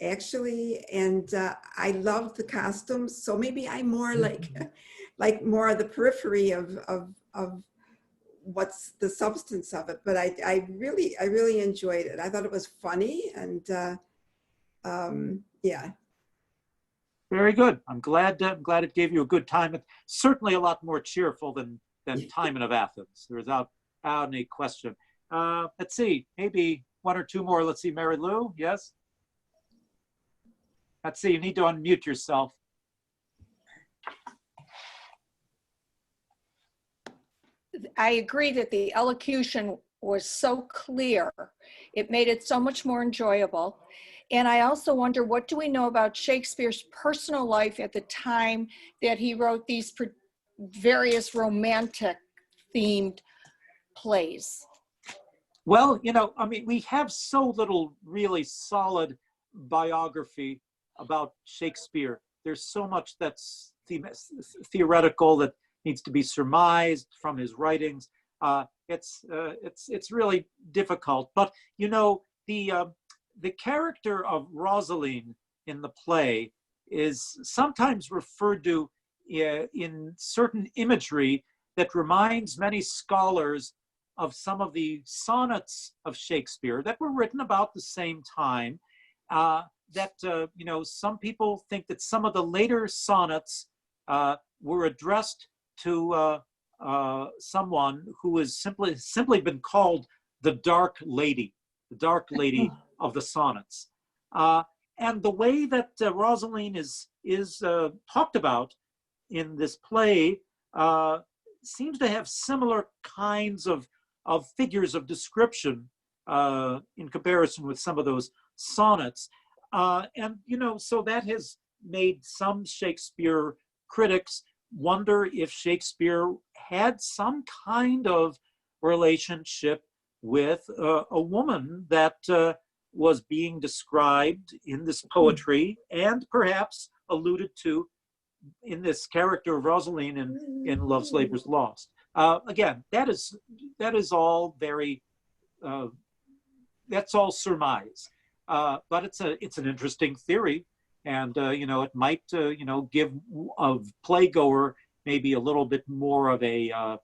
actually. And I loved the costumes. So maybe I'm more like more of the periphery of what's the substance of it. But I really enjoyed it. I thought it was funny, and yeah. Very good. I'm glad it gave you a good time. It's certainly a lot more cheerful than Timon of Athens. Without any question. Let's see, maybe one or two more. Let's see, Mary Lou, yes? Let's see, you need to unmute yourself. I agree that the elocution was so clear. It made it so much more enjoyable. And I also wonder, what do we know about Shakespeare's personal life at the time that he wrote these various romantic themed plays? Well, I mean, we have so little really solid biography about Shakespeare. There's so much that's theoretical that needs to be surmised from his writings. It's really difficult. But the character of Rosaline in the play is sometimes referred to in certain imagery that reminds many scholars of some of the sonnets of Shakespeare that were written about the same time. Some people think that some of the later sonnets were addressed to someone who has simply been called the Dark Lady of the sonnets. And the way that Rosaline is talked about in this play seems to have similar kinds of figures of description in comparison with some of those sonnets. So that has made some Shakespeare critics wonder if Shakespeare had some kind of relationship with a woman that was being described in this poetry and perhaps alluded to in this character of Rosaline in Love's Labour's Lost. Again, that is all very, that's all surmise. But it's an interesting theory, and it might give a playgoer maybe a little bit more of an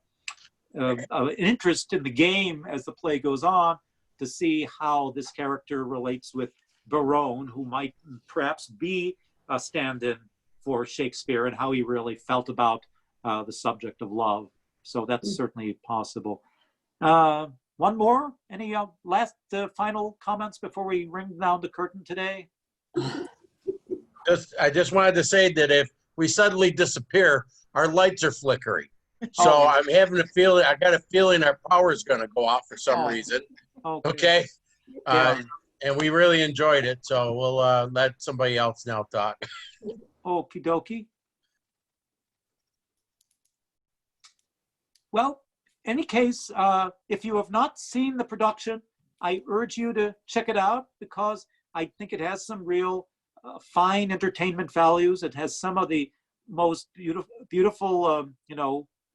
interest in the game as the play goes on, to see how this character relates with Barone, who might perhaps be a stand-in for Shakespeare, and how he really felt about the subject of love. So that's certainly possible. One more? Any last final comments before we ring down the curtain today? I just wanted to say that if we suddenly disappear, our lights are flickering. So I'm having a feeling, I got a feeling our power is going to go off for some reason. Okay. Yeah. And we really enjoyed it. So we'll let somebody else now talk. Okie dokie. Well, any case, if you have not seen the production, I urge you to check it out, because I think it has some real fine entertainment values. It has some of the most beautiful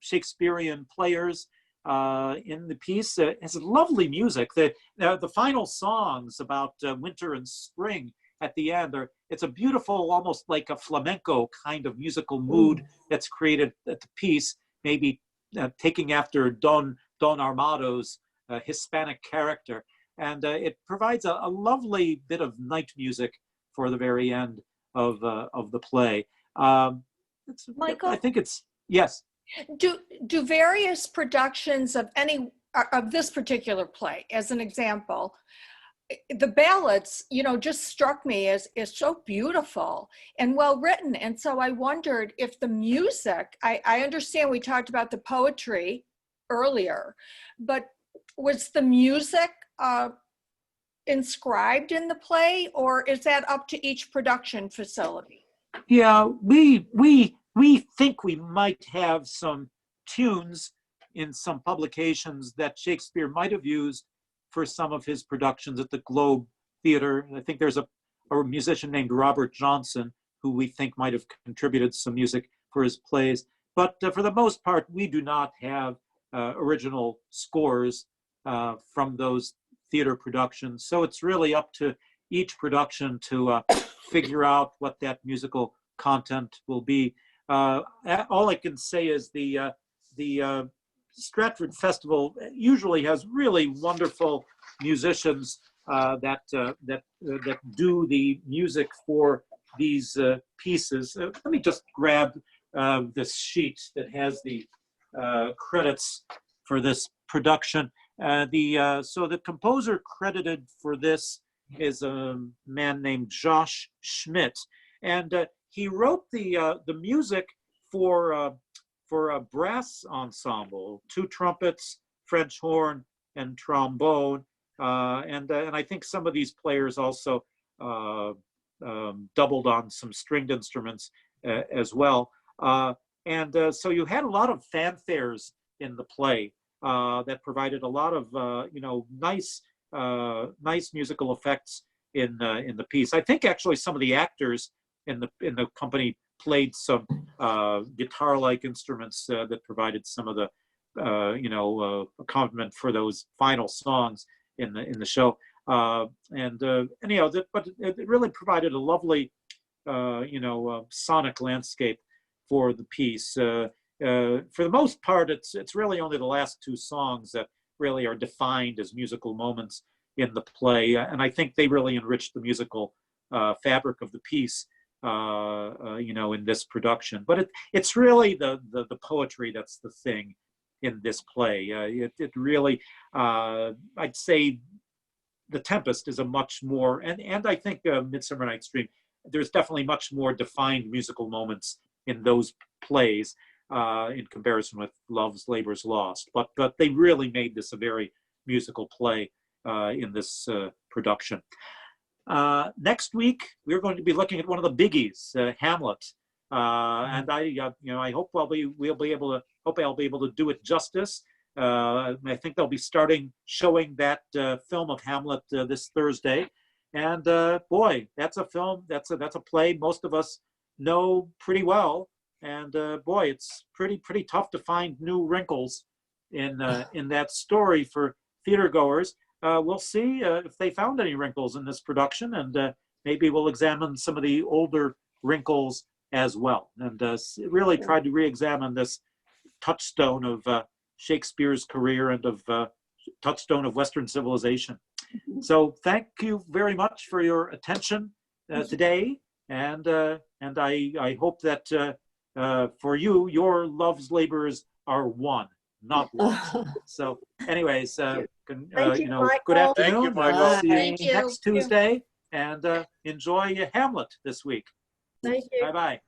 Shakespearean players in the piece. It has lovely music. The final songs about winter and spring at the end it's a beautiful, almost like a flamenco kind of musical mood that's created at the piece, maybe taking after Don Armado's Hispanic character. And it provides a lovely bit of night music for the very end of the play. Michael? I think it's, yes. Do various productions of this particular play, as an example, the ballads, just struck me as so beautiful and well written. And so I wondered if the music, I understand we talked about the poetry earlier, but was the music inscribed in the play, or is that up to each production facility? Yeah, we think we might have some tunes in some publications that Shakespeare might have used for some of his productions at the Globe Theater. I think there's a musician named Robert Johnson who we think might have contributed some music for his plays. But for the most part, we do not have original scores from those theater productions. So it's really up to each production to figure out what that musical content will be. All I can say is the Stratford Festival usually has really wonderful musicians that do the music for these pieces. Let me just grab this sheet that has the credits for this production. So the composer credited for this is a man named Josh Schmidt, and he wrote the music for a brass ensemble, 2 trumpets, French horn, and trombone, and I think some of these players also doubled on some stringed instruments as well. So you had a lot of fanfares in the play that provided a lot of nice musical effects in the piece. I think actually some of the actors in the company played some guitar-like instruments that provided some of the accompaniment for those final songs in the show. But it really provided a lovely sonic landscape for the piece. For the most part, it's really only the last 2 songs that really are defined as musical moments in the play, and I think they really enriched the musical fabric of the piece, in this production. But it's really the poetry that's the thing in this play. It really, I'd say, The Tempest is a much more, and I think Midsummer Night's Dream, there's definitely much more defined musical moments in those plays in comparison with Love's Labour's Lost. But they really made this a very musical play in this production. Next week, we're going to be looking at one of the biggies, Hamlet. And I hope I'll be able to do it justice. I think they'll be starting showing that film of Hamlet this Thursday. And boy, that's a film, that's a play most of us know pretty well. And boy, it's pretty tough to find new wrinkles in that story for theater goers. We'll see if they found any wrinkles in this production, and maybe we'll examine some of the older wrinkles as well, and really try to re-examine this touchstone of Shakespeare's career and of touchstone of Western civilization. So thank you very much for your attention today, and I hope that for you, your love's labors are won, not lost. So anyways, good afternoon. Thank you, Michael. I'll see Thank you you. next Tuesday, and enjoy Hamlet this week. Thank you. Bye-bye.